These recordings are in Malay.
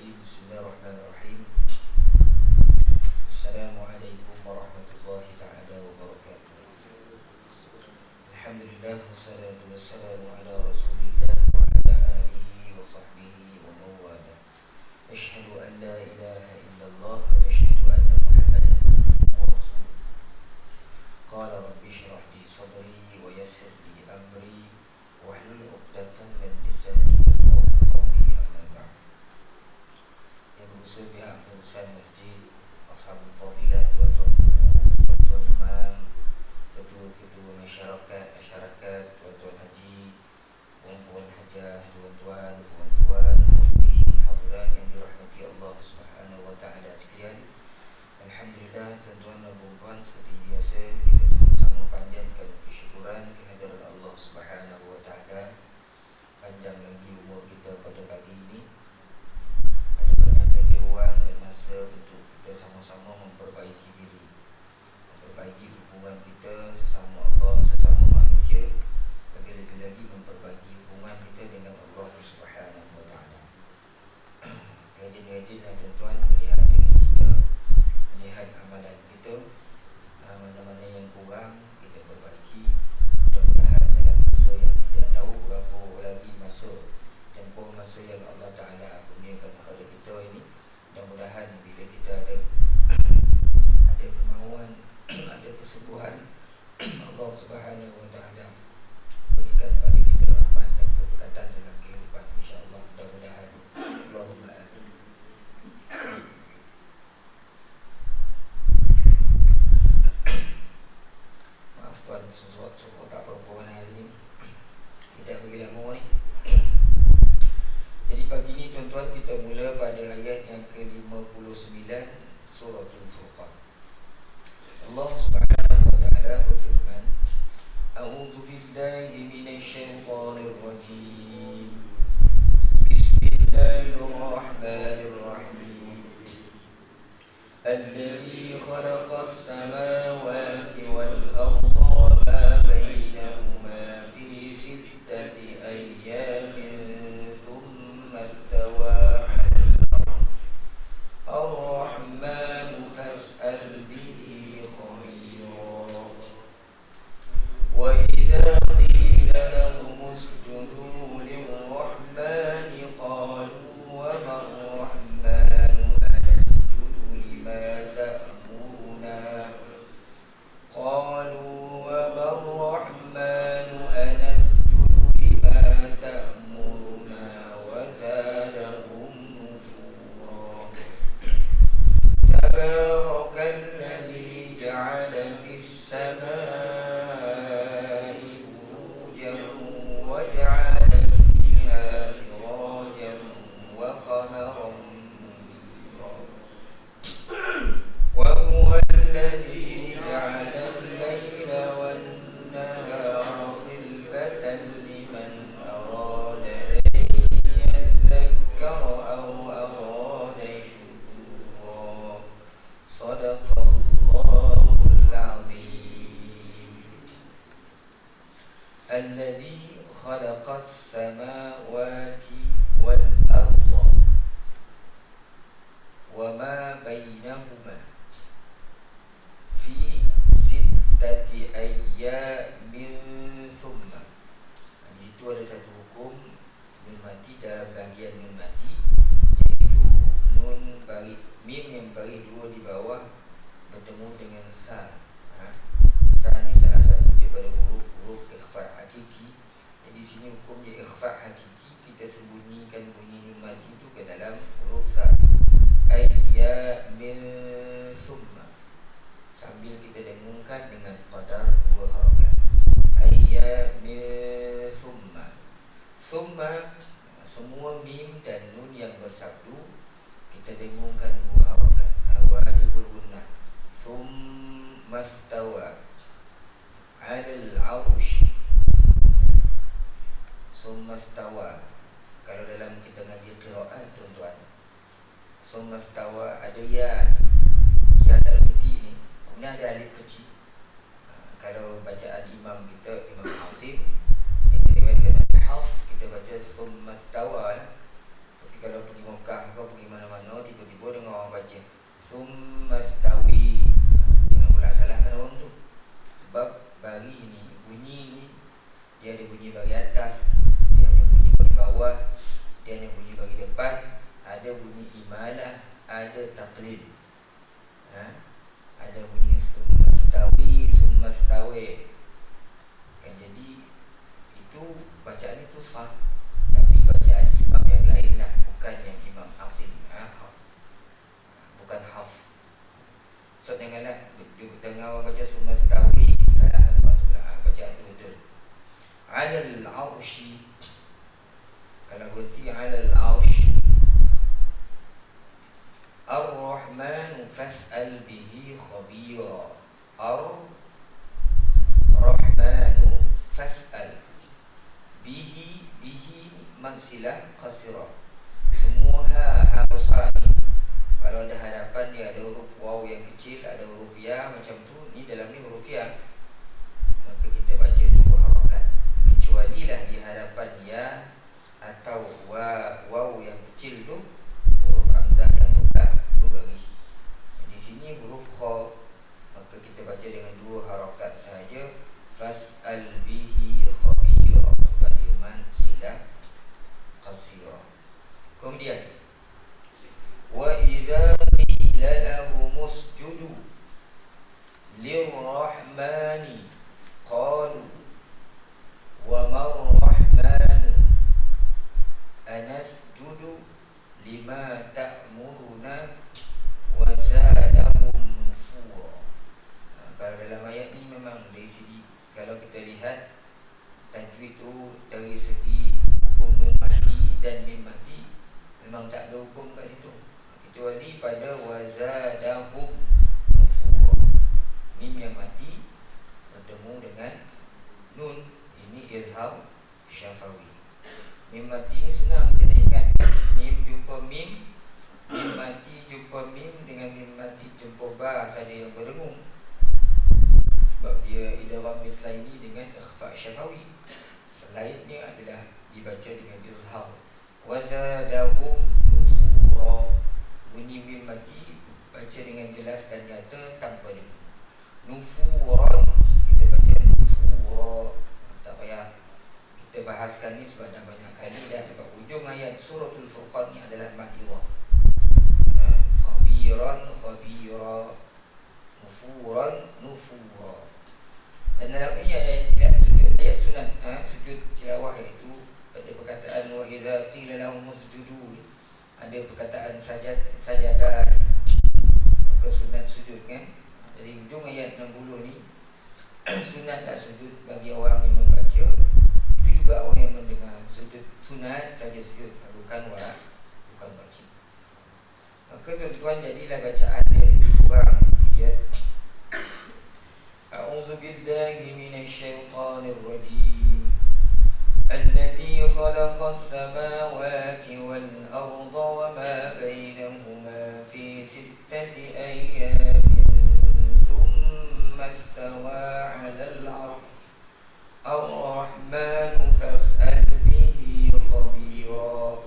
الرجيم. بسم الله الرحمن الرحيم. السلام عليكم ورحمة الله تعالى وبركاته. الحمد لله والصلاة والسلام على رسول الله وعلى آله وصحبه ومن والاه. أشهد أن لا إله إلا الله وأشهد أن محمدا عبده ورسوله. قال رب اشرح لي صدري ويسر لي أمري واحلل عقدة من لساني يفقهوا قولي. أما بعد. Yang berusaha pihak pengurusan masjid, ashabul fadilah, tuan-tuan guru, tuan-tuan imam, ketua-ketua masyarakat, tuan-tuan haji, puan-puan hajah, tuan-tuan, puan-puan, hadirin hadirat yang dirahmati Allah Subhanahu wa taala sekalian. Alhamdulillah, tuan-tuan dan puan-puan, seperti biasa kita sama-sama panjatkan kesyukuran kehadiran Allah Subhanahu wa taala. Panjang lagi umur kita pada pagi ini. Ada banyak lagi ruang dan masa untuk kita sama-sama memperbaiki diri, memperbaiki hubungan kita sesama Allah, sesama manusia, lebih-lebih lagi memperbaiki hubungan kita dengan Allah Subhanahu wa taala. Rajin-rajinlah tuan-tuan melihat diri kita, melihat amalan kita, mana-mana yang kurang kita perbaiki. Mudah-mudahan dalam masa yang tidak tahu berapa lagi masa, tempoh masa yang Allah Ta'ala kurniakan kepada kita ini, mudah-mudahan bila kita ada kemauan, ada kesembuhan, Allah Subhanahu wa taala berikan pada kita rahmat dan keberkatan dalam kehidupan, insya-Allah. Mudah-mudahan. Allahumma amin. Maaf tuan, sesuatu tak apa-apa hari ini. Kita pergi lama ni. Jadi pagi ni tuan-tuan, kita mula pada ayat yang ke-59 surah Al-Furqan. Allah Subhanahu wa taala berfirman, A'udzu billahi minasyaitonir rajim. Bismillahirrahmanirrahim. Alladzi khalaqas samawati wal arda wa ma bainahuma fi sittati ayyamin thumma istawa 'alal 'arsh. Ar-Rahmanu fas'al bihi khabira. Wa idza qila lahum usjudu lir-Rahmani qalu wa mar-Rahmanu anasjudu lima ta'muruna. Qalu wa mar-Rahmanu anasjudu lima ta'muruna wa zadahum nufura. Tabarakalladzi ja'ala fis samaa'i burujan wa ja'ala fiha sirajan wa qamaran munira. Wa huwa alladzi ja'ala al-layla wan-nahara khilfatan liman arada an yadhakkara aw arada shukura. Sadaqallahul azim. Alladzi khalaqas samawati wal arda wa ma bainahuma fi sittati ayyamin thumma. Di situ ada satu hukum nun mati dalam bahagian nun mati, iaitu nun baris mim yang baris dua di bawah bertemu dengan sa. Sa ni salah satu daripada huruf-huruf ikhfa' hakiki. Jadi di sini hukumnya ikhfa' hakiki, kita sembunyikan bunyi nun mati itu ke dalam huruf sa. Ayyamin thumma, sambil kita dengungkan dengan qadar dua harakat. Ayyamin thumma. Thumma, semua mim dan nun yang bersabdu kita dengungkan dua harakat. Wajibul gunnah. Thumma stawa 'alal 'arsy. Thumma stawa. Kalau dalam kita ngaji qiraat tuan-tuan, thumma stawa ada ya. Ya tak berhenti ni. Kemudian ada alif kecil. Kalau bacaan imam kita, Imam Hasim, yang diriwayatkan oleh Hafs, kita baca thumma stawa. Tapi kalau pergi Mekah ke pergi mana-mana, tiba-tiba dengar orang baca summa stawi, jangan pula salahkan orang tu. Sebab bari ni, bunyi ni dia ada bunyi bagi atas, dia ada bunyi bagi bawah, dia ada bunyi bagi depan, ada bunyi imalah, ada taqlid. Ada bunyi summa stawi kan. Jadi itu bacaan itu sah, tapi bacaan imam yang lain lah, bukan yang imam Asim, bukan haf. So janganlah dengar orang baca summa stawi salah bacaan itu betul. Alal arshi, kalau berhenti alal arshi. Ar-Rahmanu fas'al bihi khabira. Ar-Rahmanu fas'al bihi mansilah qasira. Semua harus ni. Kalau ada hadapan dia ada huruf waw yang kecil, ada huruf ya macam tu. Ni dalam ni huruf ya, maka kita baca dua harakat. Kecuali lah di hadapan ya atau waw yang kecil tu huruf hamzah yang berbaris. Di sini huruf kha, maka kita baca dengan dua harakat saja. Fas'al bihi khabira, sebagai mansilah qasira. Kemudian wa idza qila lahum usjudu lirrahmani qalu wa marrahmanu anasjudu lima ta'muruna wa zadahum nufura. Kalau dalam ayat ni memang dari segi, kalau kita lihat tajwid tu dari segi hukum mimati dan mimati memang tak ada hukum kat situ, kecuali pada wazadahum nufura. Mim yang mati bertemu dengan nun, ini izhar syafawi. Mim mati ni senang kita ingat, mim jumpa mim, mim mati jumpa mim dengan mim mati jumpa ba saja yang berdengung. Sebab dia idgham mislaini dengan ikhfa syafawi. Selainnya adalah dibaca dengan izhar. Wazadahum nufura, bunyi mim mati baca dengan jelas dan nyata tanpa dengung. Nufuran, kita baca nufura. Tak payah kita bahaskan ni sebab dah banyak kali dah. Sebab ujung ayat suratul Furqan ni adalah mahdhurah. Khabiran khabira, nufuran nufura. Dan dalam ini ayat sujud, ayat sunat, sujud tilawah, iaitu pada perkataan wa iza qila lahum usjudu, ada perkataan sajadah, maka sunat sujud kan. Dari ujung ayat 60 ni sunatlah sujud bagi orang yang membaca, itu juga orang yang mendengar. Sujud sunat saja sujud, bukan baca. Maka tuan-tuan, jadilah bacaan dia lebih kurang dia. A'udzu billahi minasy syaithanir rajim. Alladzi khalaqas samawati wal arda wa ma bainahuma fi sittati ayyamin thumma istawa 'alal 'arsy. Ar-Rahmanu fas'al bihi khabira.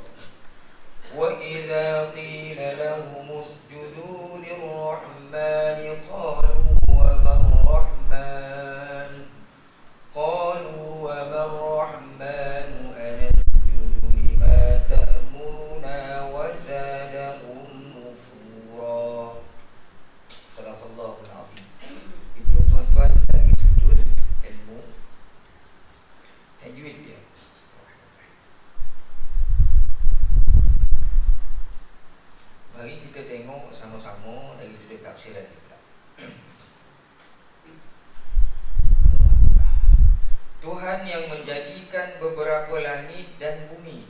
Wa idza qila lahum usjudu lirrahmani qalu wa marrahman, qalu wa marrahmanu anasjudu lima ta'muruna wa zadahum nufura. Sadaqallahul azim. Itu tuan-tuan dari sudut ilmu tajwid dia. Mari kita tengok sama-sama dari sudut tafsiran kita. Tuhan yang menjadikan beberapa langit dan bumi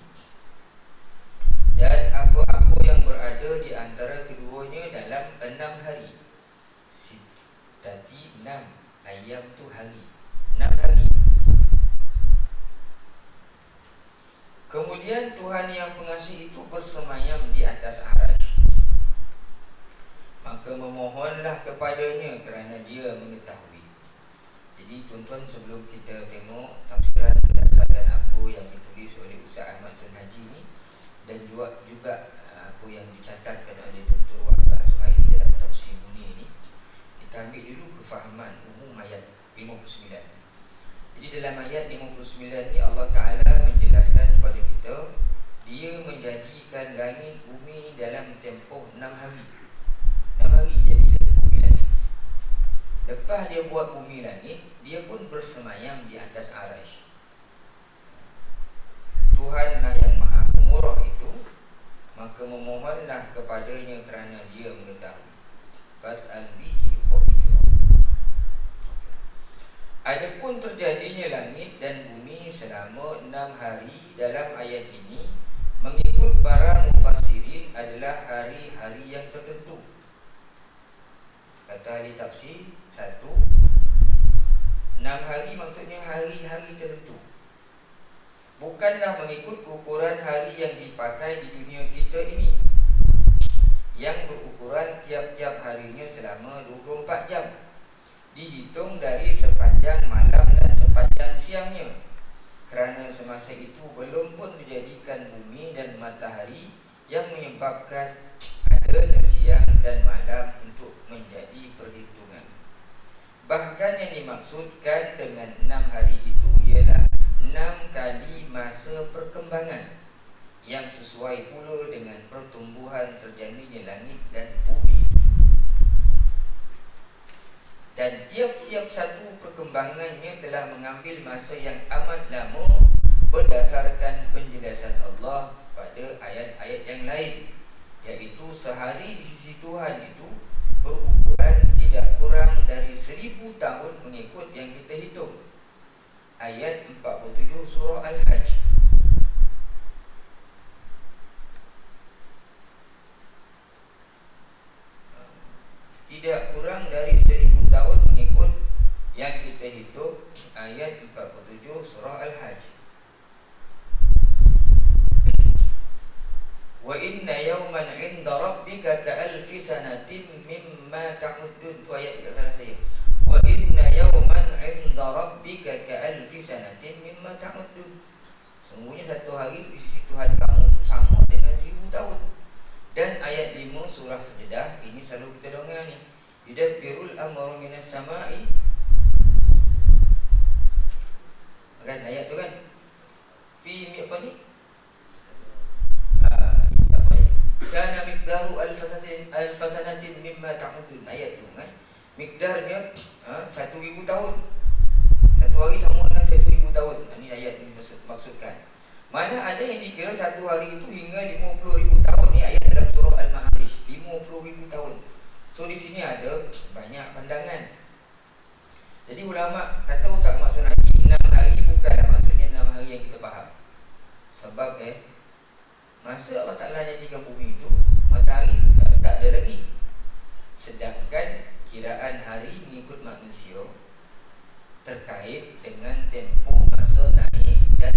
dan apa-apa yang berada di antara keduanya dalam 6 hari. Tadi 6 ayam tu hari, 6 hari. Kemudian Tuhan yang pengasih itu bersemayam di atas arasy. Maka memohonlah kepadanya kerana dia mengetahui. Jadi tuan-tuan, sebelum kita tengok tafsiran berdasarkan apa yang ditulis oleh Ustaz Ahmad Sunhaji ni, dan juga apa yang dicatatkan oleh Dr. Wahbah Zuhairi dalam tafsir Munir ini, kita ambil dulu kefahaman umum ayat 59. Jadi dalam ayat 59 ni Allah Ta'ala menjelaskan kepada kita, Dia menjadikan langit bumi dalam tempoh 6 hari. 6 hari jadi bumi langit. Lepas dia buat bumi langit, dia pun bersemayam di atas arash. Tuhanlah yang maha pemurah itu, maka memohonlah kepadanya kerana dia mengetahui. Fas'al bihi khabira. Adapun terjadinya langit dan bumi selama 6 hari dalam ayat ini, mengikut para mufassirin adalah hari-hari yang tertentu. Kata ahli tafsir, 1, 6 hari maksudnya hari-hari tertentu, bukanlah mengikut ukuran hari yang dipakai di dunia kita ini, yang berukuran tiap-tiap harinya selama 24 jam, dihitung dari sepanjang malam dan sepanjang siangnya. Kerana semasa itu belum pun dijadikan bumi dan matahari yang menyebabkan adanya siang dan malam untuk menjadi perhitungan. Bahkan yang dimaksudkan dengan 6 hari itu ialah 6 kali masa perkembangan yang sesuai pula dengan pertumbuhan terjadinya langit dan bumi. Dan tiap-tiap satu perkembangannya telah mengambil masa yang amat lama berdasarkan penjelasan Allah pada ayat-ayat yang lain, iaitu sehari di sisi Tuhan itu berukuran tidak kurang dari 1000 tahun mengikut yang kita hitung. Ayat 47 surah Al-Hajj. Tidak kurang dari 1000 tahun mengikut yang kita hitung. Ayat 47 surah Al-Hajj. Wa inna yawman 'inda rabbika ka'alfi sanatin mimma ta'uddun. Tu ayat tak salah saya. Wa inna yawman 'inda rabbika ka'alfi sanatin mimma ta'uddun. Sungguhnya satu hari di sisi Tuhan kamu itu sama dengan 1000 tahun. Dan ayat 5 surah Sajdah ini selalu kita dengar ni. Yudabbirul amru minas sama'i. Kan ayat tu kan. Fi apa ni? Apa ni? Kana miqdaru alfasanatin mimma ta'udun. Ayat tu kan. Miqdarnya 1000 tahun. Satu hari sama dengan 1000 tahun. Ini ayat ini maksudkan. Mana ada yang dikira satu hari itu hingga 50,000 tahun. Ni ayat dalam surah Al-Ma'arij. 50,000 tahun. So di sini ada banyak pandangan. Jadi ulama kata Ustaz maksud Haji 6 hari bukanlah maksudnya 6 hari yang kita faham. Sebab masa Allah Ta'ala jadikan bumi itu, matahari tak ada lagi. Sedangkan kiraan hari mengikut manusia terkait dengan tempoh masa naik dan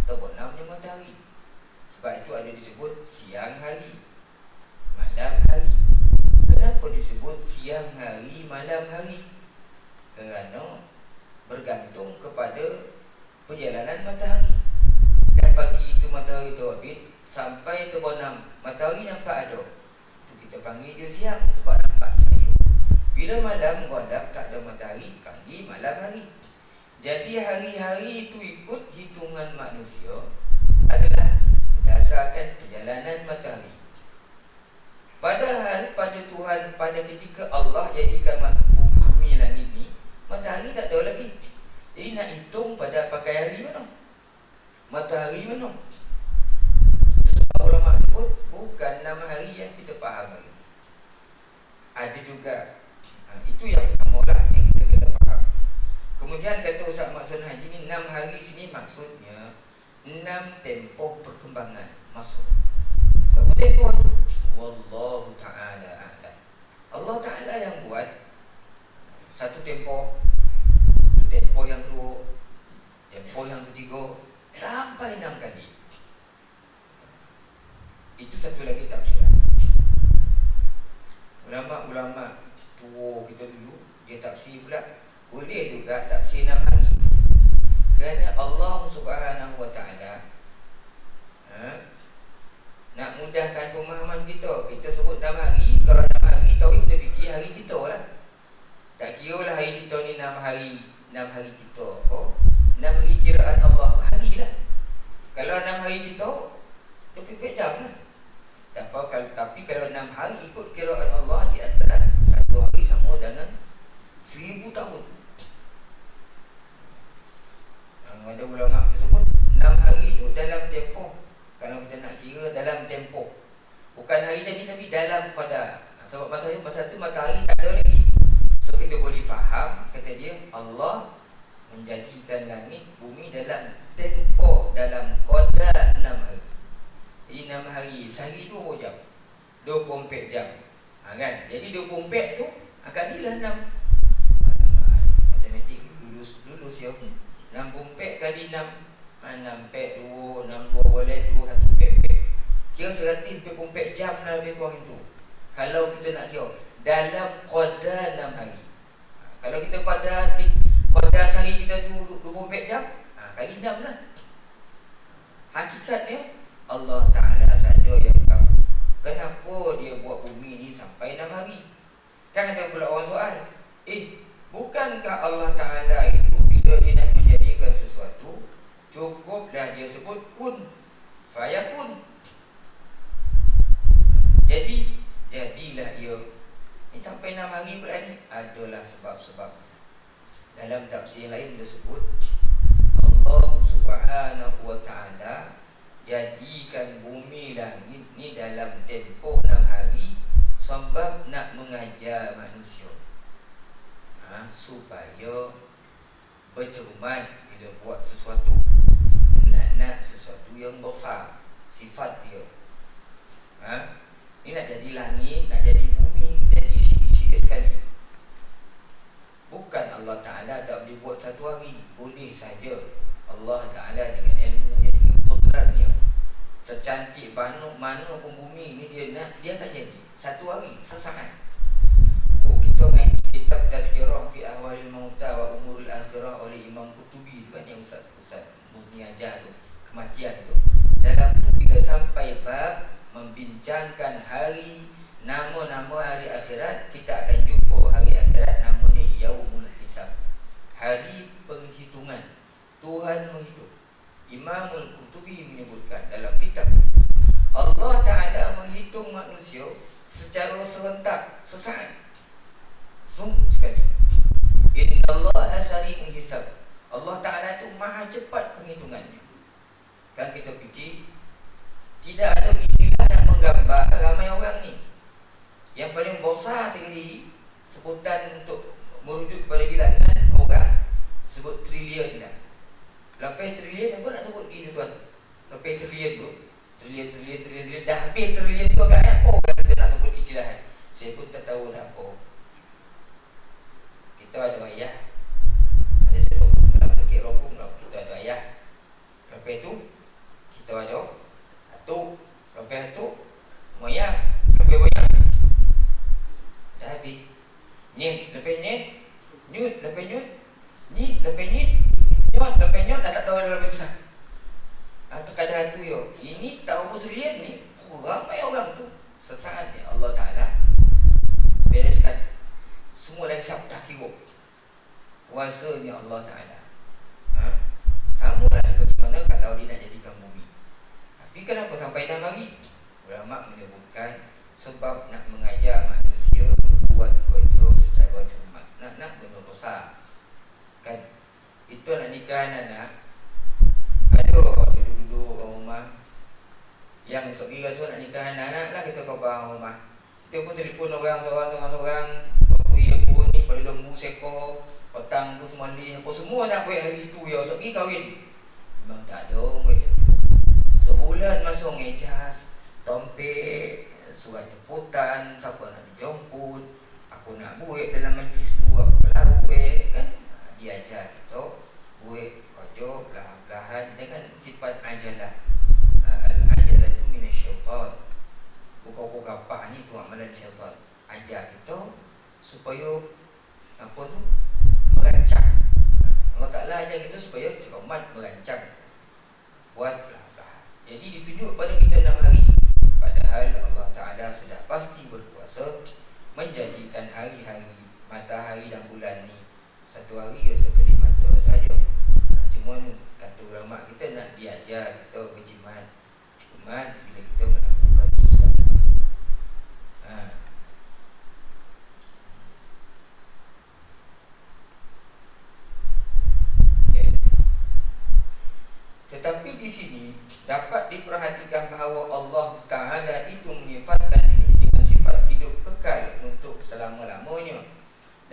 terbenamnya matahari. Sebab itu ada disebut siang hari, malam hari. Kenapa disebut siang hari, malam hari? Kerana bergantung kepada perjalanan matahari. Dan pagi itu matahari terbit sampai terbenam, matahari nampak ada, itu kita panggil dia siang sebab nampak cahaya. Bila malam gelap tak ada matahari, panggil malam hari. Jadi hari-hari itu ikut hitungan manusia adalah berdasarkan perjalanan matahari. Padahal pada Tuhan, pada ketika Allah jadikan bumi langit ni, matahari tak ada lagi. Jadi nak hitung pada pakai hari mana? Matahari mana? Sebab ulama sebut bukan 6 hari yang kita faham lagi. Ada juga itu yang pertamalah yang kita kena faham. Kemudian kata Ustaz Maksud Haji ni 6 hari sini maksudnya 6 tempoh perkembangan masa. Berapa tempoh tu? Wallahu ta'ala a'lam. Allah Ta'ala yang buat. Satu tempoh, tempoh yang kedua, tempoh yang ketiga, sampai 6 kali. Itu satu lagi tafsiran. Ulama-ulama tua kita dulu, dia tafsir pula, boleh juga tafsir 6 hari. Kerana Allah Subhanahu Wa Ta'ala hari ikut kiraan Allah di antara satu hari sama dengan 1000 tahun. Ada ulama tersebut 6 hari itu dalam tempoh. Kalau kita nak kira dalam tempoh, bukan hari jadi tapi dalam qadar. Sebab masa tu matahari tak ada lagi. So kita boleh faham, kata dia, Allah menjadikan langit bumi dalam tempoh, dalam qadar 6 hari. Jadi 6 hari, sehari tu berapa jam? 24 jam. Kan? Jadi 24 tu kalilah 6. Matematik lulus ya. 64 kali 6 6 pek 2 6 2 boleh 2 1 pek. Kira 144 jam lah lebih kurang itu. Kalau kita nak kira dalam qadar 6 hari. Kalau kita qadar sehari kita tu 24 jam, kali 6 lah. Hakikatnya Allah Ta'ala saja yang tahu kenapa dia buat bumi ni sampai 6 hari. Kan ada pula orang soal, bukankah Allah Ta'ala itu bila dia nak menjadikan sesuatu, cukuplah dia sebut kun fayakun. Jadilah ia ni sampai 6 hari pula ni. Adalah sebab-sebab. Dalam tafsir lain disebut Allah Subhanahu wa Ta'ala jadikan bumi langit ni dalam tempoh 6 hari sebab nak mengajar manusia, supaya bercermat bila buat sesuatu, nak sesuatu yang besar, sifat dia. Ni nak jadi langit, nak jadi bumi, jadi sikit-sikit sekali. Bukan Allah Ta'ala tak boleh buat satu hari. Boleh saja. Allah Ta'ala dengan ilmunya, dengan qudratnya, secantik mana pun bumi ni dia akan jadi satu hari, sesaat. Kita main kitab Tazkirah fi Ahwalil Mauta wa Umuril Akhirah oleh Imam Qutubi tu kan, yang Ustaz Muzni ajar tu, kematian tu. Dalam tu bila sampai bab membincangkan hari, nama-nama hari akhirat, kita akan jumpa hari akhirat namanya Yaumul Hisab, hari penghitungan. Tuhan menghitung. Imamul Qutubi menyebutkan dalam kitab, Allah Ta'ala menghitung manusia secara serentak, sesaat, zoom sekali. Innallaha sari'ul hisab. Allah Ta'ala itu maha cepat penghitungannya. Kan kita fikir tidak ada istilah nak menggambar ramai orang ni. Yang paling besar sekali sebutan untuk merujuk kepada bilangan orang, sebut trilion lah. Lepas trilion apa nak sebut gitu tuan? Lepas trilion tu, trilion dah habis trilion tu agaknya apa kan kita nak sebut istilah. Saya pun tak tahu dah apa. Kita ada ayah, ada sesuatu dalam fikir rokok lah. Kita ada ayah. Lepas tu kita ada atuk. Lepas tu moyang. Lepas moyang dah habis. Nyet, lepas nyet, nyut, lepas nyut, nyit, lepas nyit, nyot, lepas nyot, dah tak tahu dalam itu lah. Terkadang tu yo, ini tak apa trilion ni, ramai orang tu. Sesaat ni Allah Ta'ala bereskan semua lagi siap dah kira kuasanya Allah Ta'ala. Sama lah seperti mana kalau dia nak jadikan bumi. Tapi kenapa sampai 6 hari? Ulama menyebutkan sebab nak mengajar manusia buat kontrol secara cermat. Nak benar besar. Kan? Itu nak nikahan anak. Ada duduk-duduk orang rumah yang sok-sok nak nikahan anak lah, kita kau bawa rumah. Kita pun telefon orang seorang-seorang. Kuih aku ni, pada lembu seko, petang tu semali, apa semua nak buat hari tu ya. Sok pergi kahwin. Memang tak ada buat. Sebulan masuk ngejaz, tompek, surat jemputan, siapa nak dijemput, aku nak buat dalam majlis tu, aku berlalu kan. Dia ajar kita buat kocok, belahan-belahan dengan sifat ajalah. Al-ajalah tu minasyaitan. Buka-buka apa ni tu amalan syaitan. Ajar kita supaya apa tu? Merancang. Allah Ta'ala ajar kita supaya cermat merancang. Buat belahan. Jadi ditunjuk pada kita 6 hari. Padahal Allah Ta'ala sudah pasti berkuasa menjadikan hari-hari, matahari dan bulan ni satu hari ya sekali mata saja. Cuma kata ulama kita nak diajar kita berjimat. Jimat bila kita melakukan sesuatu. di sini dapat diperhatikan bahawa Allah Ta'ala itu menyifatkan diri dengan sifat hidup kekal untuk selama-lamanya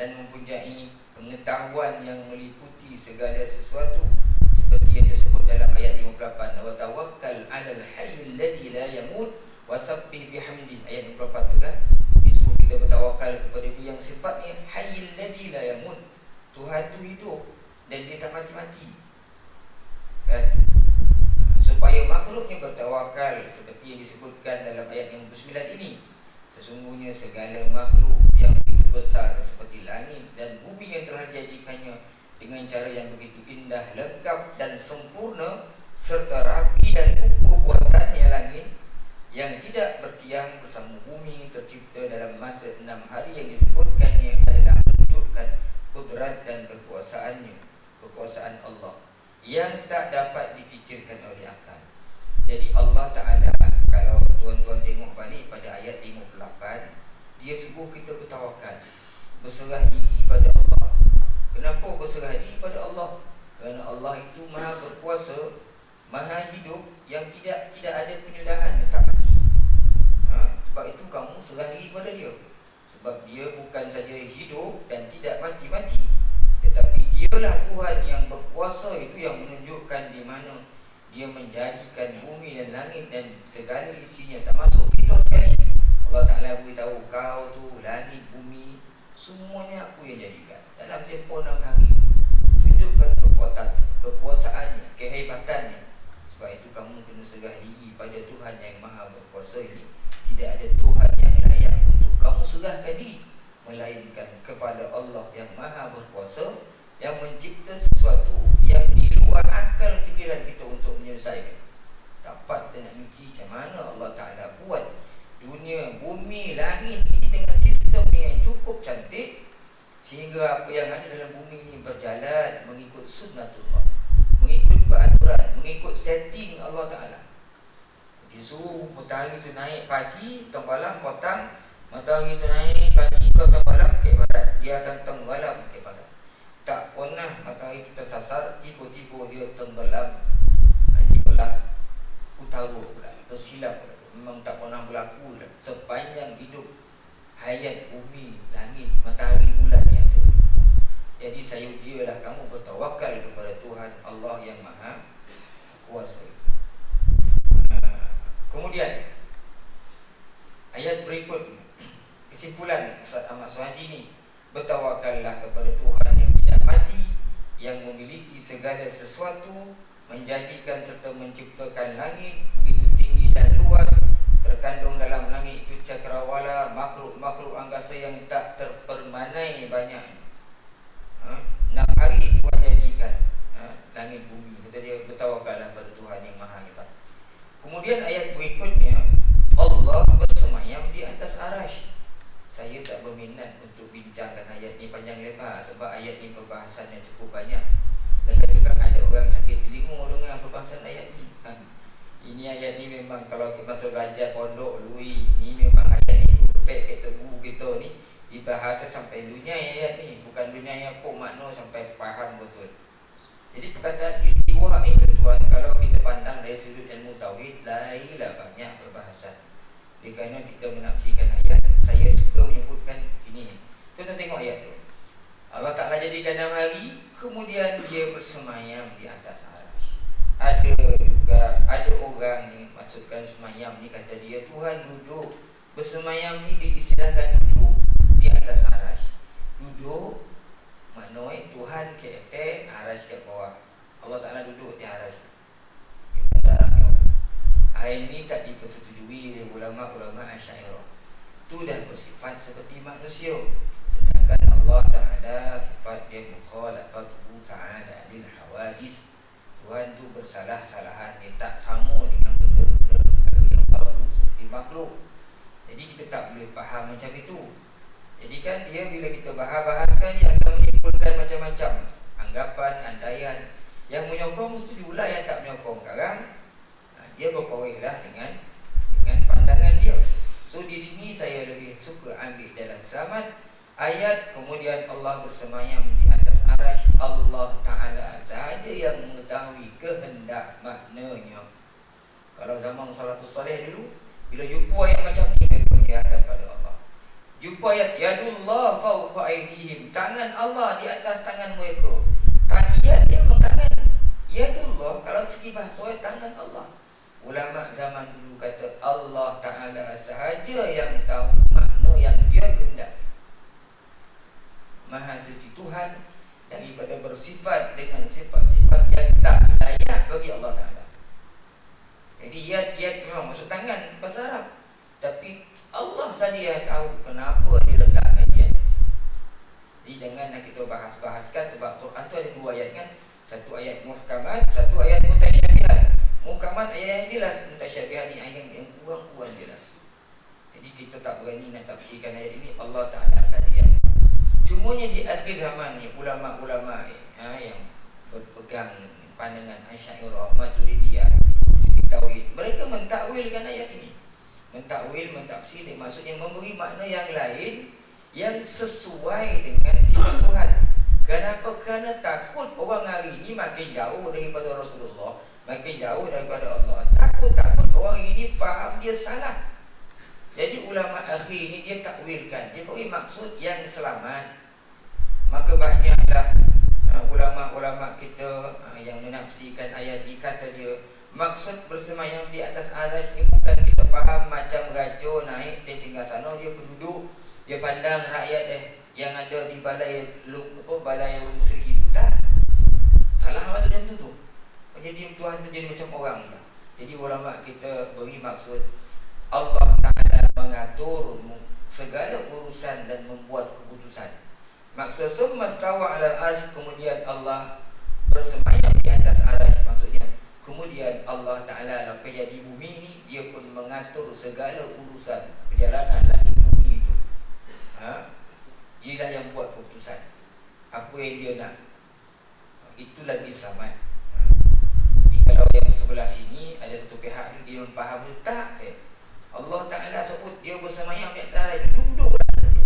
dan mempunyai pengetahuan yang meliputi segala sesuatu, seperti yang disebut dalam ayat 58, wa tawakkal 'alal hayyil ladzi la yamut wasabbih bihamdi. Ayat 54 tu kan disuruh kita bertawakal kepada Dia yang sifatnya hayyil ladzi la yamut. Tuhan tu hidup dan Dia tak mati-mati kan? Supaya makhluknya bertawakal seperti yang disebutkan dalam ayat 59 ini. Sesungguhnya segala makhluk yang begitu besar seperti langit dan bumi yang telah dijadikannya dengan cara yang begitu indah, lengkap dan sempurna, serta rapi dan ukur buatannya langit yang tidak bertiang bersama bumi, tercipta dalam masa 6 hari yang disebutkannya adalah menunjukkan kudrat dan kekuasaan Allah yang tak dapat difikirkan oleh akal. Jadi Allah Ta'ala, kalau tuan-tuan tengok balik pada ayat 58, Dia suruh kita bertawakal, berserah diri pada Allah. Kenapa berserah diri pada Allah? Kerana Allah itu maha berkuasa, maha hidup, yang tidak ada penyudahan, yang tak mati. Sebab itu kamu serah diri pada Dia. Sebab Dia bukan saja hidup dan tidak mati-mati, tetapi Dialah Tuhan yang berkuasa, itu yang menunjukkan di mana Dia menjadikan bumi dan langit dan segala isinya, termasuk kita sekali. Allah Ta'ala beritahu, kau tu langit, bumi, semuanya aku yang jadikan dalam tempoh 6 hari. Tunjukkan kekuasaannya, kehebatannya. Sebab itu kamu kena serah diri pada Tuhan yang maha berkuasa ini. Tidak ada Tuhan yang layak untuk kamu serahkan diri, melainkan kepada Allah yang maha berkuasa, yang mencipta sesuatu yang di luar akal fikiran kita untuk menyelesaikan. Dapat kita nak mikir macam mana Allah Ta'ala buat dunia, bumi, langit ini dengan sistem yang cukup cantik, sehingga apa yang ada dalam bumi ini berjalan mengikut sunnatullah, mengikut peraturan, mengikut setting Allah Ta'ala. Dia suruh matahari itu naik pagi, tenggelam petang. Matahari itu naik pagi ke tenggelam ke barat, dia akan tenggelam ke barat. Tak pernah matahari kita sasar, tiba-tiba dia tenggelam di belah utara pula, tersilap pula. Memang tak pernah berlaku lah sepanjang hidup hayat bumi, langit, matahari, bulan yang ada. Jadi sayudialah kamu bertawakal kepada Tuhan Allah yang maha kuasa. Kemudian ayat berikut, kesimpulan Ustaz Ahmad Suhaji ni, bertawakallah kepada Tuhan yang tidak mati, yang memiliki segala sesuatu, menjadikan serta menciptakan langit begitu tinggi dan luas, terkandung dalam langit itu cakrawala, makhluk-makhluk angkasa yang tak terpermanai banyak. 6 hari Tuhan jadikan langit bumi. Kata dia, bertawakallah pada Tuhan yang maha hebat. Kemudian ayat berikutnya, Allah bersemayam di atas arash. Saya tak berminat untuk bincangkan ayat ni panjang lebar, sebab ayat ni perbahasan yang cukup banyak. Dan juga ada orang sakit telinga dengan perbahasan ayat ni. Ini ayat ni memang kalau masa belajar pondok lui, ni memang ayat ni pek kita guru kita ni dibahas sampai dunia ayat ni, bukan dunia yang pun makna sampai faham betul. Jadi perkataan istiwa itu tuan, kalau kita pandang dari sudut ilmu tauhid, lainlah banyak perbahasan. Kerana kita menafsirkan ayat, saya suka menyebutkan ini. Kita tengok ayat tu. Allah Ta'ala jadikan 6 hari, kemudian dia bersemayam di atas arash. Ada orang yang masukkan semayam ni, kata dia Tuhan duduk. Bersemayam ni diistilahkan duduk di atas arash. Duduk maknanya Tuhan ke atas, arash ke bawah. Allah Ta'ala duduk di arash. Ayat ini tak dipersetujui oleh ulama-ulama Asy'ariyah. Itu dah bersifat seperti manusia. Sedangkan Allah Ta'ala sifat dia mukhalafatuhu ta'ala lil hawadis. Tuhan tu bersalah-salahan, dia tak sama dengan benda-benda yang baru seperti makhluk. Jadi kita tak boleh faham macam itu. Jadi kan dia bila kita bahas-bahaskan, dia akan menimbulkan macam-macam anggapan, andaian. Yang menyokong setujulah, yang tak menyokong sekarang dia berkorehlah dengan pandangan dia. So di sini saya lebih suka ambil jalan selamat. Ayat kemudian Allah bersemayam di atas arasy Allah Ta'ala sahaja yang mengetahui kehendak maknanya. Kalau zaman salafus salih dulu, bila jumpa ayat macam ni, mereka menyerahkan pada Allah. Jumpa ayat yadullah fawqa aydihim, tangan Allah di atas tangan mereka. Takiat dia memang tangan yadullah, kalau segi bahasa tangan Allah. Ulama zaman dulu kata Allah Ta'ala sahaja yang tahu makna yang dia kehendak. Maha suci Tuhan daripada bersifat dengan sifat-sifat yang tak layak bagi Allah Ta'ala. Jadi yad memang maksud tangan bahasa Arab, tapi Allah saja yang tahu kenapa dia letakkan yad. Jadi jangan kita bahas-bahaskan, sebab Quran tu ada dua ayat kan. Satu ayat muhkamat, satu ayat mutasyabihat. Muhkamat ayat yang jelas, mutasyabihat ni ayat yang kurang-kurang jelas. Jadi kita tak berani nak tafsirkan ayat ini, Allah Ta'ala saja yang. Cumanya di akhir zaman ni ulama-ulama yang berpegang pandangan Asy'ariyah, Maturidiyah, segi tauhid, mereka mentakwilkan ayat ini. Mentakwil, mentafsir, maksudnya memberi makna yang lain yang sesuai dengan sifat Tuhan. Kenapa? Kerana takut orang hari ini makin jauh daripada Rasulullah, makin jauh daripada Allah. Takut orang ini faham dia salah. Jadi ulama akhir ini dia takwilkan, dia beri maksud yang selamat. Maka banyaklah ulama-ulama kita yang menafsirkan ayat ini, kata dia maksud bersemayam di atas arasy ini bukan kita faham macam raja naik ke singgasana, dia penduduk, dia pandang rakyat yang ada di balai Rumsri itu. Tak, salah maksud macam tu. Jadi Tuhan tu jadi macam orang pula. Jadi ulama kita beri maksud Allah Ta'ala mengatur segala urusan dan membuat keputusan. Maksud summa stawa 'alal 'arsy, kemudian Allah bersemayam di atas arasy, maksudnya kemudian Allah Ta'ala lepas jadi bumi ini, dia pun mengatur segala urusan perjalanan langit bumi itu. Dialah yang buat keputusan apa yang dia nak. Itu lagi selamat. Jadi kalau yang sebelah sini ada satu pihak ni dia faham tak, Allah Ta'ala sebut dia bersemayam di atas, duduk saja.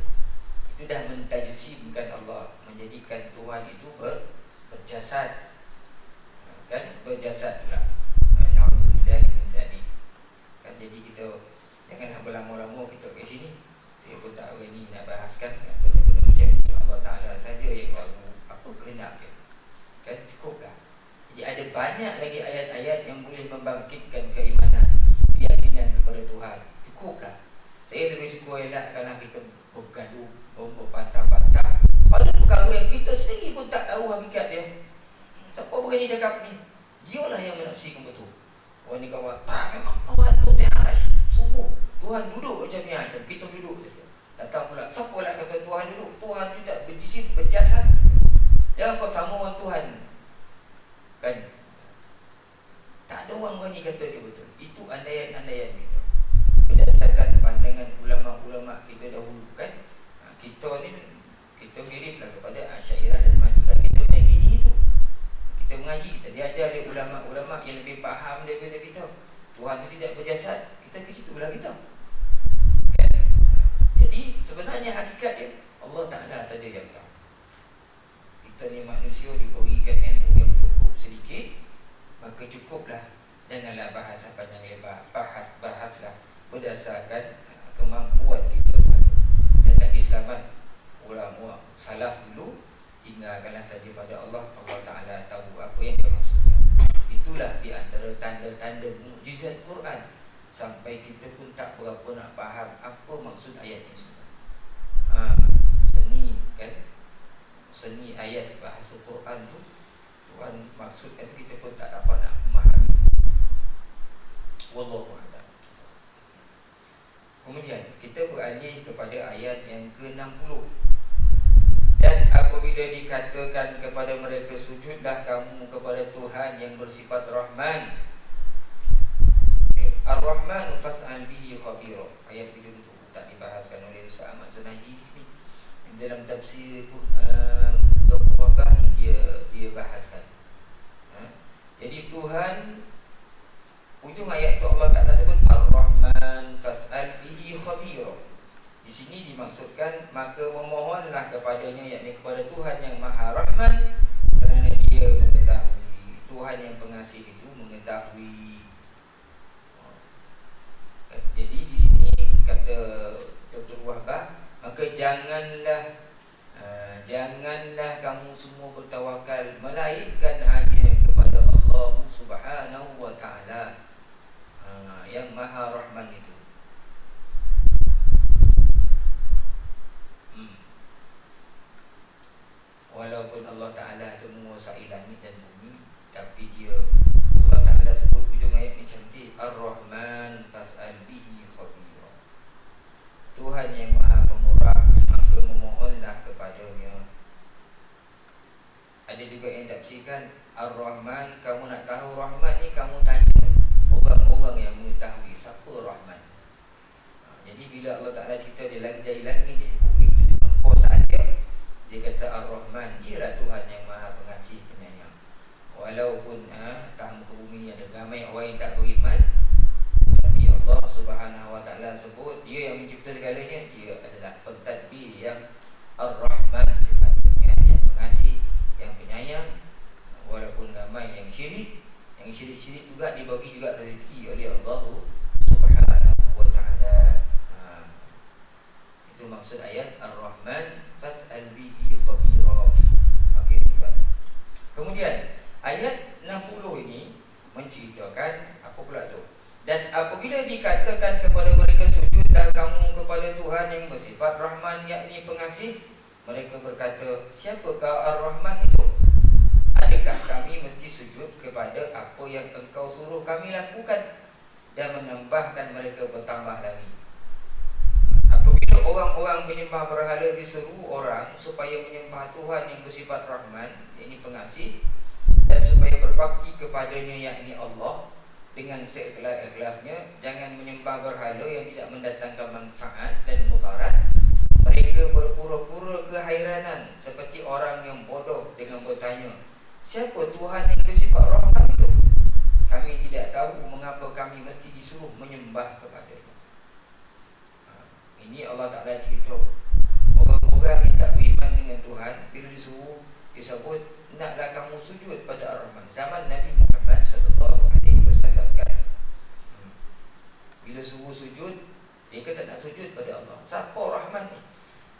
Itu dah mentajsimkan Allah, menjadikan Tuhan itu berjasad. Kan berjasad pula. Na'udzubillah min dzalik. Kan jadi kita janganlah berlama-lama kita kat sini. Saya pun tak berani nak bahaskan benda-benda macam ni. Allah Ta'ala saja yang tahu apa kehendak dia. Kan cukuplah. Jadi ada banyak lagi ayat-ayat yang boleh membangkitkan keimanan, keyakinan kepada Tuhan. Cukuplah. Saya lebih suka elakkanlah kita bergaduh, berbantah-bantah pada perkara yang kita sendiri pun tak tahu hakikat dia. Siapa berani cakap ni? Dialah yang menafsirkan betul. Orang ni kata tak, memang Tuhan tu tiarasy subuh, Tuhan duduk macam ni, macam kita duduk saja. Datang pula, siapa lah kata Tuhan duduk? Tuhan tu tak berjisim, berjasad. Jangan kau sama orang Tuhan. Kan? Tak ada orang berani kata dia betul. Itu andaian-andaian kita berdasarkan pandangan ulama-ulama kita dahulu kan. Kita ni kita miriplah kepada Asy'ariyah dan Maturidiyah. Kita meyakini itu. Kita mengaji, kita diajar oleh ulama-ulama yang lebih faham daripada kita. Tuhan itu tidak berjasad, kita ke situ lah kita. Kan? Jadi sebenarnya hakikat dia Allah Ta'ala saja yang tahu. Kita ni manusia diberikan ilmu yang cukup sedikit, maka cukuplah. Janganlah bahas panjang lebar. Bahaslah berdasarkan kemampuan kita saja. Dan lagi selamat ulama salaf dulu, tinggalkanlah saja pada Allah. Allah Ta'ala tahu apa yang dia maksudkan. Itulah di antara tanda-tanda mukjizat Quran. Sampai kita pun tak berapa nak faham apa maksud ayat ini. Seni kan, seni ayat bahasa Quran tu Tuhan maksudkan, kita pun tak dapat nak memahami. Wallahu a'lam. Kemudian kita beralih kepada ayat yang ke-60. Dan apabila dikatakan kepada mereka, sujudlah kamu kepada Tuhan yang bersifat Rahman. Ar-Rahmanu fas'al bihi khabira. Ayat 7 itu tak dibahaskan oleh Ustaz Ahmad Sunaji di sini. Dalam tafsir Qur'an dia bahaskan. Jadi Tuhan, ujung ayat tu Allah Ta'ala sebut Ar-Rahman fas'al bihi khabira. Di Di sini dimaksudkan maka memohonlah kepadanya, yakni kepada Tuhan yang Maha Rahman, kerana dia mengetahui, Tuhan yang pengasih itu mengetahui. Jadi di sini kata Dr. Wahbah, maka janganlah kamu semua bertawakal melainkan hanya kepada Allah Subhanahu wa taala, yang Maha Rahman itu. Walaupun Allah Ta'ala itu menguasai langit dan bumi, tapi Allah Ta'ala sebut hujung ayat ni cantik, Ar-Rahman fas'al bihi khabira. Tuhan yang Maha Pemurah, maka memohonlah kepadanya. Ada juga yang tafsirkan Ar-Rahman, kamu nak tahu Rahman ni, kamu tanya orang-orang yang mengetahui siapa Rahman. Jadi bila Allah Ta'ala cerita dia lagi dari langit, dari bumi itu kekuasaan dia kata Ar-Rahman, dialah Tuhan yang Maha Pengasih Penyayang. Walaupun atas muka bumi ada ramai orang yang tak beriman, tapi Allah Subhanahu wa taala sebut dia yang mencipta segalanya, dia adalah pentadbir yang Ar-Rahman, sifatnya yang pengasih, yang penyayang. Walaupun ramai yang syirik juga dibagi juga rezeki oleh Allah Subhanahu wa taala. Itu maksud ayat Ar-Rahman fas'al bihi khabira. Okey, tuan. Kemudian ayat 60 ini menceritakan apa pula tu? Dan apabila dikatakan kepada mereka, sujudlah kamu kepada Tuhan yang bersifat Rahman, yakni pengasih, mereka berkata, siapakah Ar-Rahman itu? Adakah kami mesti sujud kepada apa yang engkau suruh kami lakukan? Dan menambahkan mereka bertambah lagi. Apabila orang-orang penyembah berhala diseru orang supaya menyembah Tuhan yang bersifat Rahman, yakni pengasih, dan supaya berbakti kepadanya, yakni Allah, dengan seikhlas-ikhlasnya, jangan menyembah berhala yang tidak mendatangkan manfaat dan mudarat, mereka berpura-pura kehairanan seperti orang yang bodoh dengan bertanya, siapa Tuhan yang bersifat Rahman itu? Kami tidak tahu mengapa kami mesti disuruh menyembah kepadanya. Ini Allah Ta'ala cerita orang-orang yang tak beriman dengan Tuhan, bila disuruh, disebut, naklah kamu sujud pada Ar-Rahman. Zaman Nabi Muhammad SAW kan, bila suruh sujud, dia kata nak sujud pada Allah. Siapa Rahman ni?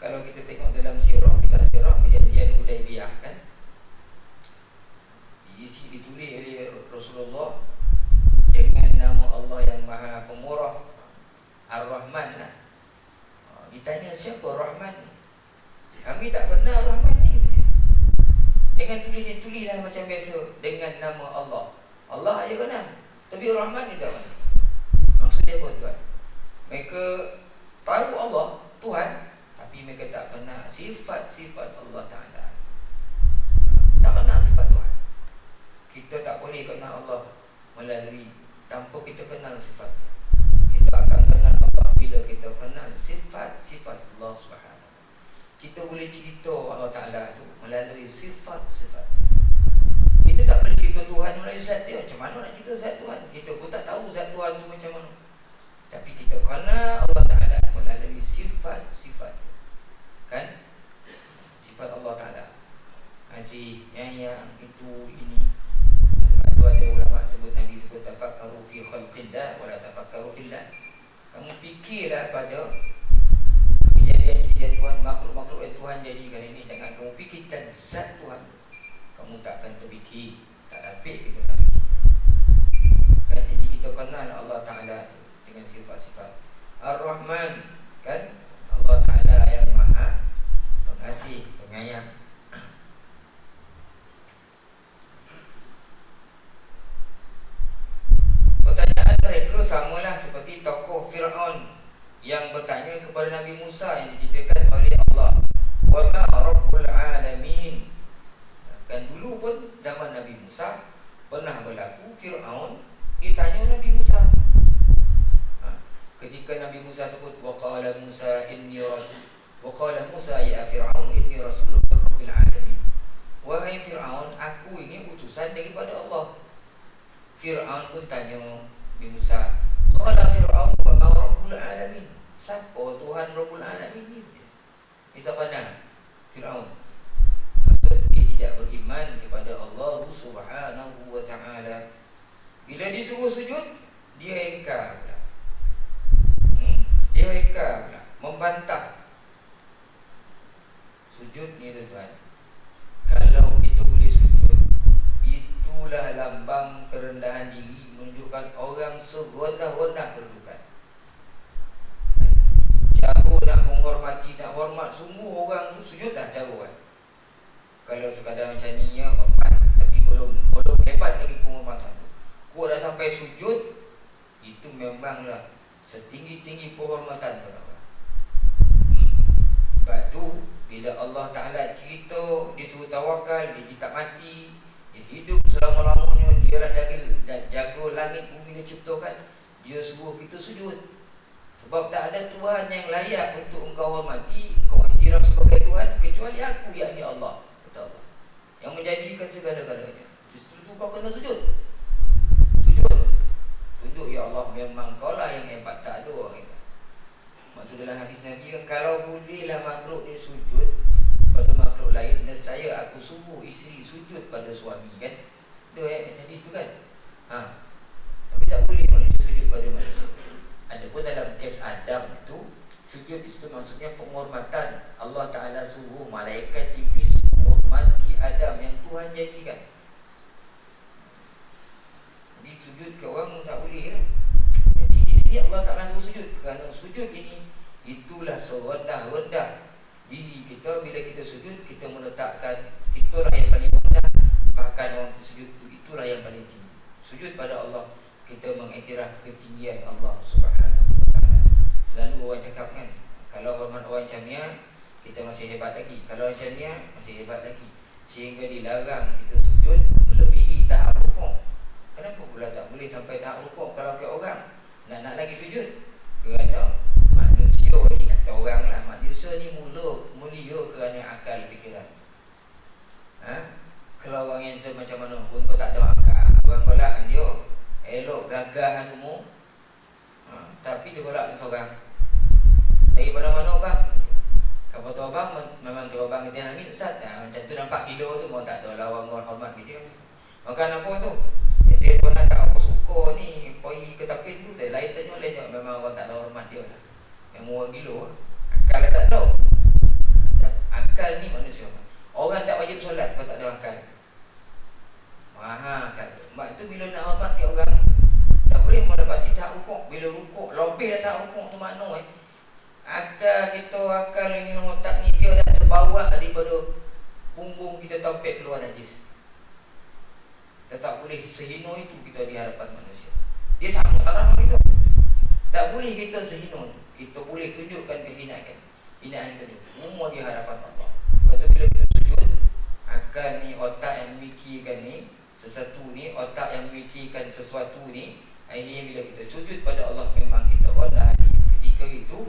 Kalau kita tengok dalam sirah perjanjian Hudaibiyah kan, diisi, ditulis oleh Rasulullah dengan nama Allah yang Maha Pemurah, Ar-Rahman lah. Ditanya siapa Rahman ni? Kami tak kenal Rahman ni. Jangan tulislah macam biasa dengan nama Allah. Allah aja kenal, tapi Rahman ni tak kenal. Maksudnya apa tuan? Mereka tahu Allah Tuhan, tapi mereka tak kenal sifat-sifat Allah Ta'ala. Tak kenal sifat Tuhan. Kita tak boleh kenal Allah melalui tanpa kita kenal sifat. Kita akan kenal Allah bila kita kenal sifat-sifat Allah Subhanahu. Kita boleh cerita Allah Ta'ala tu melalui sifat-sifat. Kita tak boleh cerita Tuhan melalui zat dia. Macam mana nak cerita zat Tuhan? Kita pun tak tahu zat Tuhan tu macam mana. Tapi kita kenal Allah Ta'ala melalui sifat-sifat. Kan? Sifat Allah Ta'ala, Aziz, yang itu, ini. Itu ada ulama sebut, Nabi sebut, tafakkaru fi khalqillah wala tafakkaru fillah. Kamu fikirlah pada kejadian-kejadian Tuhan, makhluk-makhluk yang Tuhan jadikan ini. Jangan kamu fikir tentang zat Tuhan. Kamu tak akan terfikir, tak dapat kita nak fikir. Kan? Jadi kita kenal Allah Ta'ala dengan sifat-sifat Ar-Rahman, kan? Allah Ta'ala yang Maha Pengasih, Penyayang. Pertanyaan mereka samalah seperti tokoh Fir'aun yang bertanya kepada Nabi Musa yang diceritakan oleh Allah, wa ma rabbul alamin. Kan dulu pun zaman Nabi Musa pernah berlaku, Fir'aun ditanya Nabi Musa. Ketika Nabi Musa sebut, wa qala Musa inni rasul, wa qala Musa ya Fir'aun inni rasulun min rabbil alamin. Wahai Fir'aun, aku ini utusan daripada Allah. Fir'aun pun tanya Nabi Musa, qala Fir'aun wa ma rabbul alamin. Siapa Tuhan Rabbul Alamin ni? Kita pandang Fir'aun. Maksud dia tidak beriman kepada Allah Subhanahu wa ta'ala. Bila disuruh sujud, dia ingkar pula. Dia ingkar pula, membantah. Sujud ni tuan-tuan, kalau kita boleh sujud, itulah lambang kerendahan diri, menunjukkan orang serendah-rendah kedudukan. Cara nak menghormati, nak hormat sungguh orang tu sujud dah cara kan. Kalau sekadar macam ni ya, hormat, tapi belum hebat lagi penghormatan tu. Kau dah sampai sujud, itu memanglah setinggi-tinggi penghormatan pada orang. Lepas tu bila Allah Ta'ala cerita, dia suruh tawakal, dia tak mati, dia hidup selama-lamanya, dia lah jaga langit bumi dia ciptakan, dia suruh kita sujud. Sebab tak ada Tuhan yang layak untuk engkau hormati, engkau iktiraf sebagai Tuhan, kecuali aku, yakni Allah, kata Allah, yang menjadikan segala-galanya. Justru tu kau kena sujud. Sujud, tunjuk ya Allah, memang kau lah yang hebat, tak ada orang hebat. Waktu dalam hadis Nabi kan, kalau bolehlah makhluk dia sujud pada makhluk lain, nescaya aku suruh isteri sujud pada suami kan. Dia ayat hadis tu kan. Tapi tak boleh manusia sujud pada manusia. Adapun dalam kes Adam itu, sujud di situ maksudnya penghormatan. Allah Ta'ala suruh malaikat iblis menghormati Adam yang Tuhan jadikan. Jadi sujud ke orang tak boleh kan. Jadi di sini Allah Ta'ala suruh sujud. Kerana sujud ini, itulah serendah-rendah diri kita. Bila kita sujud, kita meletakkan kitalah yang paling rendah. Bahkan orang sujud itu, itulah yang paling tinggi. Sujud pada Allah, kita mengiktiraf ketinggian Allah Subhanahu wa ta'ala. Selalu orang cakap kan, kalau hormat orang macam ni, kita masih hebat lagi. Kalau macam ni, masih hebat lagi. Sehingga dilarang kita sujud melebihi tahap rukuk. Kenapa pula tak boleh sampai tahap rukuk kalau ke orang nak lagi sujud? Kerana manusia ni, kata orang lah, manusia ni mulia kerana akal fikiran. Kalau orang yang macam mana pun kau tak ada akal, orang tolak dia elok gagah semua, tapi tergolak seorang dari mana-mana bang. Kau tahu bang, memang terbang ke tiang langit Ustaz, macam tu nampak kilo tu mau tak ada lawan orang hormat dia. Makan apa tu? Saya sebenarnya tak apa suka ni, pergi ke tapis tu, lain tanya memang orang tak ada hormat dia lah. Yang orang gila, akal tak ada. Akal ni manusia. Orang tak wajib solat kalau tak ada akal. Akal. Mak tu bila nak hormat ke orang, tak boleh melepasi tahap rukuk. Bila rukuk, lebih dah tahap rukuk tu makna akal kita, akal yang dalam otak ni, dia dah terbawa daripada punggung kita sampai keluar najis. Kita tak boleh sehino itu kita di hadapan manusia. Dia sama taraf kita. Tak boleh kita sehino itu. Kita boleh tunjukkan kehinaan kita semua di hadapan Allah. Lepas tu bila kita sujud, akal ni, otak yang memikirkan ni sesuatu ni, otak yang memikirkan sesuatu ni, akhirnya bila kita sujud pada Allah, memang kita rendah hati. Ketika itu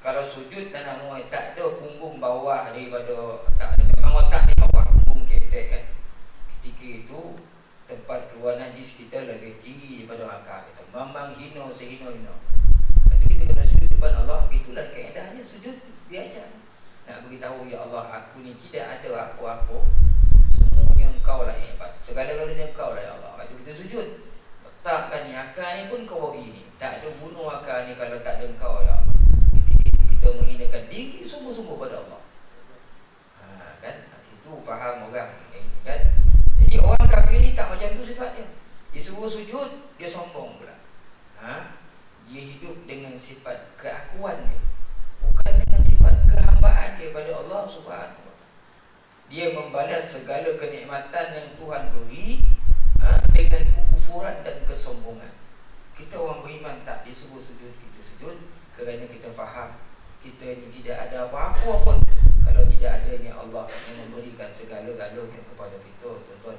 kalau sujud dan tak ada punggung bawah daripada otak, memang otak ni bawah, punggung ketek kan. Ketika itu tempat keluar najis kita lebih tinggi daripada akal kita. Memang hina sehina-hina. Lepas kita kena sujud depan Allah. Itulah keadaannya sujud. Dia ajar nak beritahu, ya Allah, aku ni tidak ada apa-apa, semuanya Engkau lah yang hebat, segala-galanya Engkau lah ya Allah. Lepas tu kita sujud, letakkan ni akal ni pun Kau bagi ni, tak ada bunuh akal ni kalau tak ada Engkau ya Allah. Kita menghinakan diri sungguh-sungguh pada Allah. Kan? Itu faham orang kan. Jadi orang kafir ni tak macam tu sifatnya. Disuruh sujud, dia sombong pula. Dia hidup dengan sifat keakuan dia, bukan dengan sifat kehambaan dia pada Allah Subhanahu wa ta'ala. Dia membalas segala kenikmatan yang Tuhan beri dengan kekufuran dan kesombongan. Kita orang beriman tak disuruh sujud, kita sujud kerana kita faham kita ini tidak ada apa-apa pun kalau tidak adanya Allah yang memberikan segala-galanya kepada kita, tuan-tuan.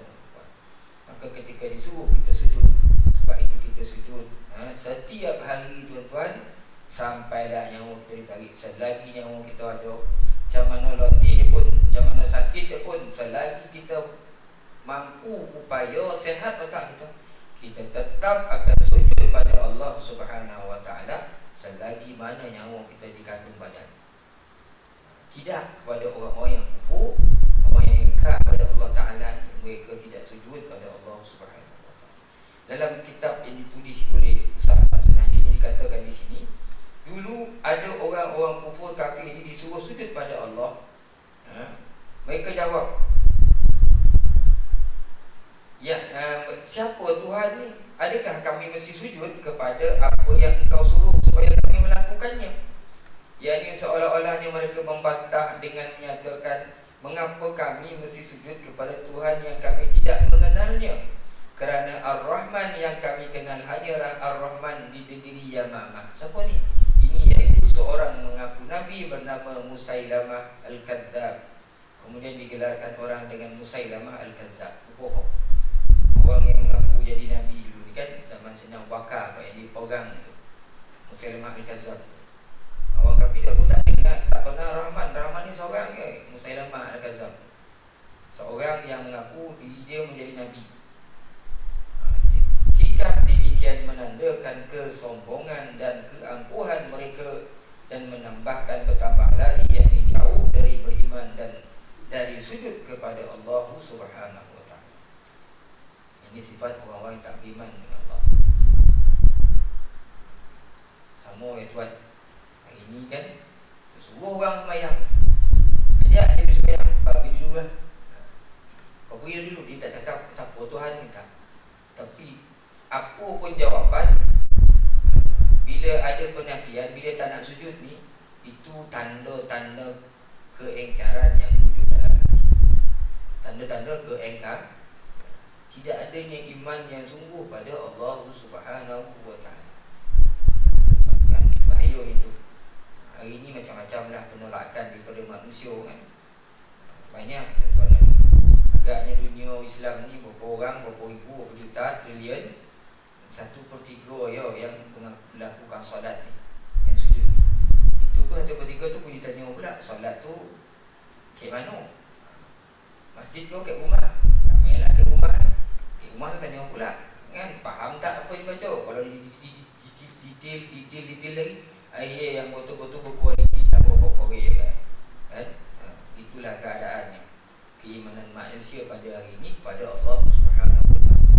Maka ketika disuruh kita sujud, sebab itu kita sujud setiap hari, tuan-tuan, sampailah nyawa kita ditarik. Selagi nyawa kita ada, macam mana letih pun, macam mana sakit pun, selagi kita mampu upaya sehat otak kita, kita tetap akan sujud pada Allah Subhanahu wa ta'ala selagi mana nyawa kita dikandung badan. Tidak kepada orang-orang yang kufur, orang yang ingkar kepada Allah Ta'ala, mereka tidak sujud pada Allah Subhanahu Wa Ta'ala. Dalam kitab yang ditulis oleh Ustaz Sunahi dikatakan di sini, dulu ada orang-orang kufur kafir ini disuruh sujud pada Allah. Mereka jawab, ya, siapa Tuhan ni? Adakah kami mesti sujud kepada apa yang engkau suruh supaya kami melakukannya? Yang ini seolah-olahnya mereka membantah dengan menyatakan, mengapa kami mesti sujud kepada Tuhan yang kami tidak mengenalnya? Kerana Ar-Rahman yang kami kenal hanyalah Ar-Rahman di negeri Yamamah. Siapa ni? Ini iaitu seorang mengaku Nabi bernama Musailamah Al-Kadzab. Kemudian digelarkan orang dengan Musailamah Al-Kadzab, bohong. Orang yang mengaku jadi Nabi dulu ni kan, zaman senang bakar yang dipegang tu, Musailamah Al-Kadzab. Orang kafir pun tak dengar, tak pernah Rahman. Rahman ni seorang ke? Musailamah Al-Kadzab, seorang yang mengaku diri dia menjadi Nabi. Sikap demikian menandakan kesombongan dan keangkuhan mereka dan menambahkan bertambah lagi yang jauh dari beriman dan dari sujud kepada Allah Subhanahu Wa Ta'ala. Ini sifat orang-orang yang tak beriman dengan Allah. Sama ya Tuhan, hari ini kan suruh orang sembahyang, ajak dia sembahyang, pergi dulu lah. Kau pergi dulu, dia tak cakap siapa Tuhan ni tak. Tapi apa pun jawapan, bila ada penafian, bila tak nak sujud ni, itu tanda-tanda keengkaran yang wujud dalam hati. Tanda-tanda keengkar, tidak adanya iman yang sungguh pada Allah Subhanahu Wa Ta'ala. Kan bahaya itu. Hari ini macam-macam lah penolakan daripada manusia kan. Banyak tuan-tuan. Agaknya dunia Islam ni berapa orang, berapa ribu, berapa juta, trilion, 1/3 ya yang melakukan solat ni, yang sujud. Itu pun 1/3 tu pun ditanya pula, solat tu ke mana? Masjid tu kat rumah. Ramailah kat rumah. Kat rumah tu tanya pula, kan faham tak apa yang baca? Kalau detail lagi, ayat yang betul-betul berkualiti, tak berapa korek kan? Itulah keadaannya. Keimanan manusia pada hari ini pada Allah Subhanahu Wa Ta'ala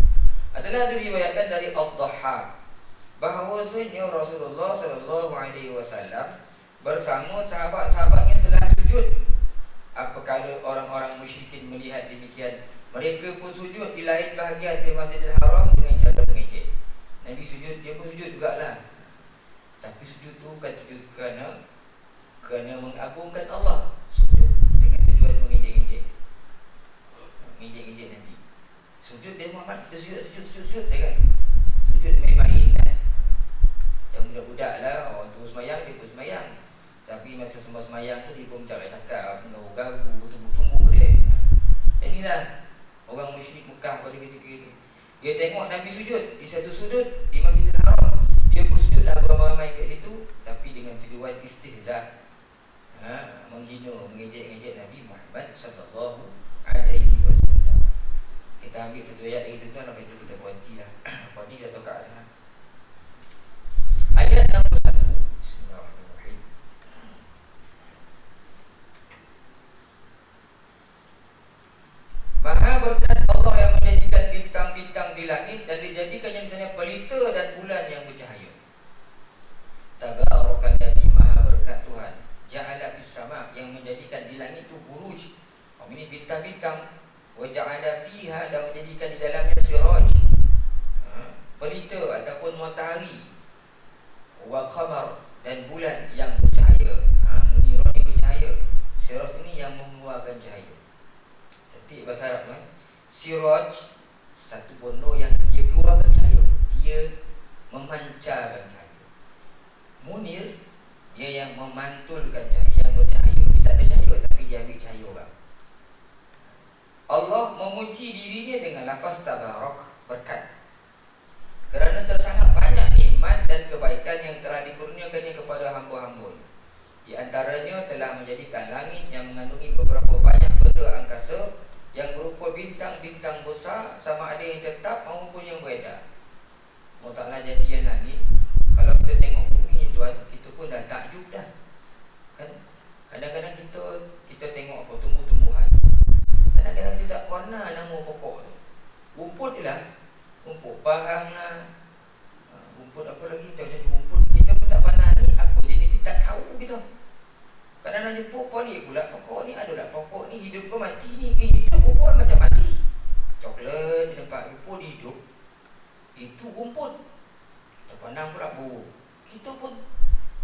adalah diriwayatkan dari Ad-Dhahhak bahawasanya Rasulullah sallallahu alaihi wasallam bersama sahabat-sahabatnya telah sujud. Apabila orang-orang musyrikin melihat demikian, mereka pun sujud di lain bahagian di Masjidil Haram dengan cara mengejek. Nabi sujud, dia pun sujud jugalah. Tapi sujud tu bukan sujud kerana mengagungkan Allah. Sujud dengan tujuan mengejek-ngejek. Ngejek-ngejek Nabi. Sujud dia Muhammad, kita sujud dia kan. Sujud main-main kan. Macam budak-budak lah, orang tu semayang, dia pun semayang. Tapi masa semua semayang tu dia pun macam cakap, garu-garu, bertumbuk-tumbuk dia. Inilah orang musyrik Mekah pada ketika itu. Dia tengok Nabi sujud di satu sudut di Masjidil Haram, dia pun sujudlah beramai-ramai kat situ, tapi dengan tujuan istihza, menghina, mengejek-ngejek Nabi Muhammad sallallahu alaihi wasallam. Kita ambil satu ayat lagi tuan, lepas itu kita berhentilah. Lepas ni dah tahu kat atas. Ayat nombor 1. Bismillahirrahmanirrahim. Maha berkat Allah yang menjadikan bintang-bintang di langit dan dijadikannya misalnya pelita dan bulan yang bercahaya. Tabarakalladzi, maha berkat Tuhan, ja'ala fis sama, yang menjadikan di langit itu buruj, ini bintang-bintang, wa ja'ala fiha, dan menjadikan di dalamnya siraj, pelita ataupun matahari, wa qamar, dan bulan yang bercahaya, munirun bercahaya. Siraj ini yang mengeluarkan cahaya. Cantik bahasa Arab kan? Siraj, satu bondo yang dia keluarkan cahaya, dia memancarkan cahaya. Munir, dia yang memantulkan cahaya, yang bercahaya. Dia tak ada cahaya tapi dia ambil cahaya orang. Allah memuji dirinya dengan lafaz tabarak, berkat, kerana tersangat banyak nikmat dan kebaikan yang telah dikurniakannya kepada hamba-hamba. Di antaranya telah menjadikan langit yang mengandungi beberapa banyak benda angkasa yang berupa bintang-bintang besar, sama ada yang tetap maupun yang beredar. Allah Ta'ala jadikan langit. Kalau kita tengok bumi tuan, pun dah takjub dah. Kan kadang-kadang kita tengok apa tumbuh-tumbuhan. Kadang-kadang kita tak kenal nama pokok tu. Rumput je lah. Rumput parang lah. Rumput apa lagi? Macam-macam rumput. Kita pun tak pandang ni apa jenis, kita tak tahu kita. Kadang-kadang jumpa pelik pula. Pokok ni adalah pokok ni hidup ke mati ni. Hidup pokok macam mati. Coklat dia nampak rumput hidup. Itu rumput. Kita pandang pula burung. Kita pun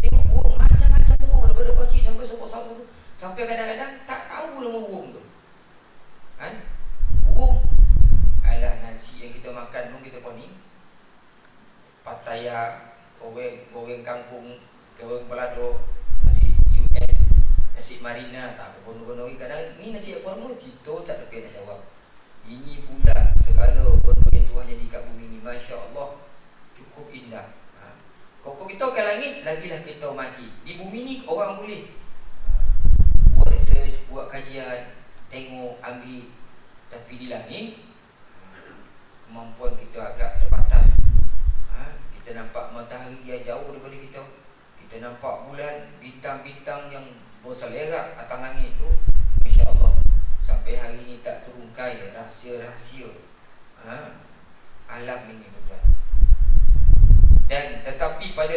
tengok burung macam-macam burung daripada kecil sampai sebut-sebut. Sampai kadang-kadang tak tahu nama burung tu. Kan? Burung adalah nasi yang kita makan pun kita pun ni. Pattaya, goreng kangkung, goreng balado, nasi US, nasi marina, tak apa bono-bono kadang ni nasi apa pun kita tak dapat nak jawab. Ini pula segala benda yang Tuhan jadi kat bumi ni, masya-Allah, cukup indah. Kalau kita ke langit, lagilah kita mati. Di bumi ni orang boleh buat research, buat kajian, tengok, ambil. Tapi di langit kemampuan kita agak terbatas. Kita nampak matahari yang jauh daripada kita. Kita nampak bulan, bintang-bintang yang berselerak atas langit itu. Masya-Allah, sampai hari ini tak terungkai rahsia-rahsia alam ini, tuan. Dan tetapi pada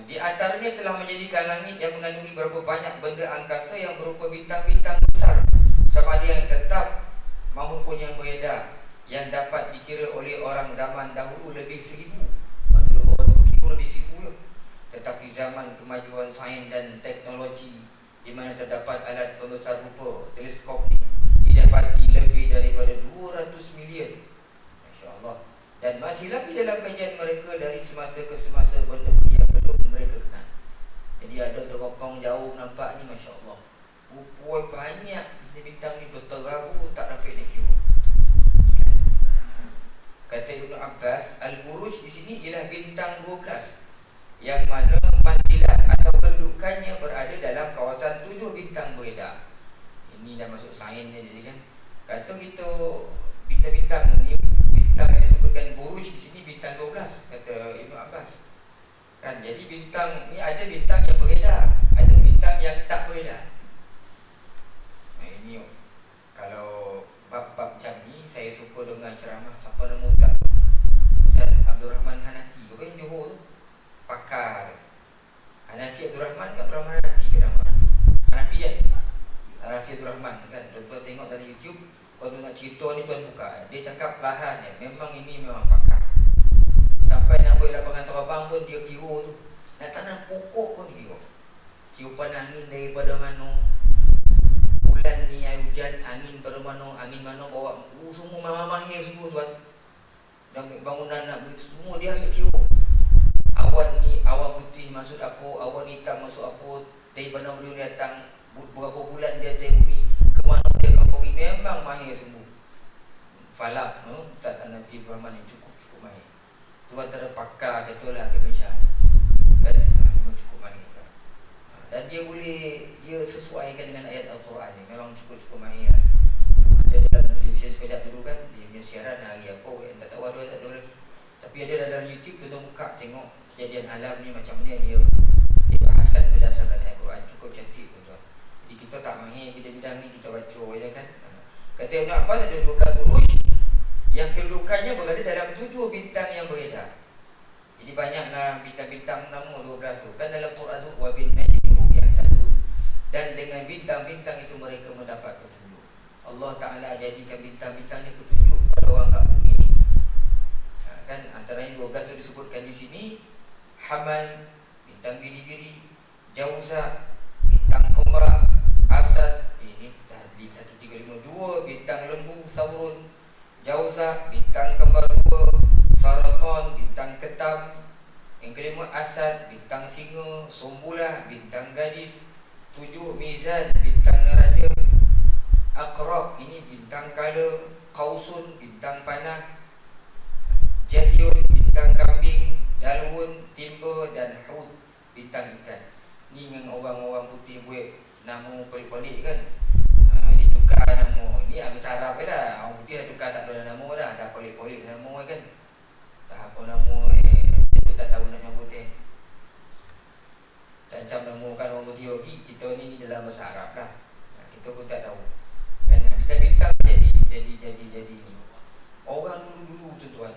di antaranya telah menjadikan langit yang mengandungi berapa banyak benda angkasa yang berupa bintang-bintang besar, sama ada yang tetap maupun yang beredar, yang dapat dikira oleh orang zaman dahulu lebih 1000. Orang dulu lebih 1000 ya. Tetapi zaman kemajuan sains dan teknologi, di mana terdapat alat pembesar rupa teleskop ni, didapati lebih daripada 200 milion. Masya-Allah. Dan masih lagi dalam kajian mereka dari semasa ke semasa benda yang belum mereka kenal. Jadi ada teropong jauh nampak ni, masya-Allah. Rupanya banyak bintang ni berterabu tak dapat dikira. Kata Ibnu Abbas, Al-Buruj di sini ialah bintang 12 yang mana manzilah atau kedudukannya berada dalam kawasan 7 bintang beredar. Ini dah masuk sainsnya jadi kan. Kata kita bintang-bintang ni, bintang yang disebutkan Buruj di sini bintang 12 kata Ibnu Abbas. Kan jadi bintang ni ada bintang yang beredar, ada bintang yang tak beredar. Ini kalau bab-bab macam ni saya suka dengan ceramah siapa nama Ustaz Abdul Rahman Hanafi. Kau yang Johor tu pakar Hanafi Abdul Rahman ke Abdul Rahman Hanafi ke nama Hanafi kan? Hanafi Abdul Rahman kan. Tuan-tuan tengok dari YouTube, kalau nak cerita ni tuan buka, dia cakap lahan ya, memang ini memang pakar. Sampai nak buat lapangan terbang pun dia kira tu. Nak tanam pokok pun dia kira. Tiupan angin daripada mana, bulan ni air hujan, angin pada mana, angin mana bawa, semua mahir semua tuan. Dan bangunan nak begitu semua dia ambil kira. Awan ni, awan putih maksud apa, awan hitam maksud apa, dari mana dia datang, berapa bulan dia atas bumi, ke mana dia akan pergi, memang mahir semua. Falak, Ustaz Hanafi Rahman yang cukup mahir. Tu antara pakar katalah ke Malaysia kan, memang cukup mahir kan? Dan dia boleh, dia sesuaikan dengan ayat Al-Quran ni, memang cukup mahir. Ada dalam televisi sekejap dulu kan, dia punya siaran hari apa, yang tak tahu ada tak tahu lagi. Tapi ada dalam YouTube, kita buka tengok kejadian alam ni macam mana dia bahaskan berdasarkan ayat Quran. Cukup cantik tuan. Jadi kita tak mahir bidang-bidang ni, kita baca je kan. Kata Ibn Abbas ada 12 buruj yang kedudukannya berada dalam 7 bintang yang beredar. Jadi banyaklah bintang-bintang nama 12 tu kan dalam Quran tu, wa bin najmi hum yahtadun. Dan dengan bintang-bintang itu mereka mendapat petunjuk. Allah Ta'ala jadikan bintang-bintang ni petunjuk kepada orang kat bumi ni. Kan antaranya 12 tu disebutkan di sini. Hamal, bintang biri-biri, Jauza, bintang kembar, Asad, ini tadi 1352, bintang lembu, Saurun, Jauza, bintang kembar 2, Saraton, bintang ketam, yang kelima Asad, bintang singa, Sumbulah, bintang gadis, 7 Mizan, bintang neraja, Aqrab, ini bintang kala, Qausun, bintang panah, Jahyun, bintang kambing, Dalwun, timba, dan Hud, bintang ikan. Ni yang orang-orang putih buat nama pelik-pelik kan. Ditukar nama. Ni bahasa Arab ke dah. Orang putih dah tukar tak ada nama dah. Dah pelik-pelik nama kan. Tak apa nama saya tak tahu nak nyebut bagi kita ni dalam bahasa Arab lah. Kita pun tak tahu. Kan bintang-bintang jadi ni. Orang dulu tuan-tuan.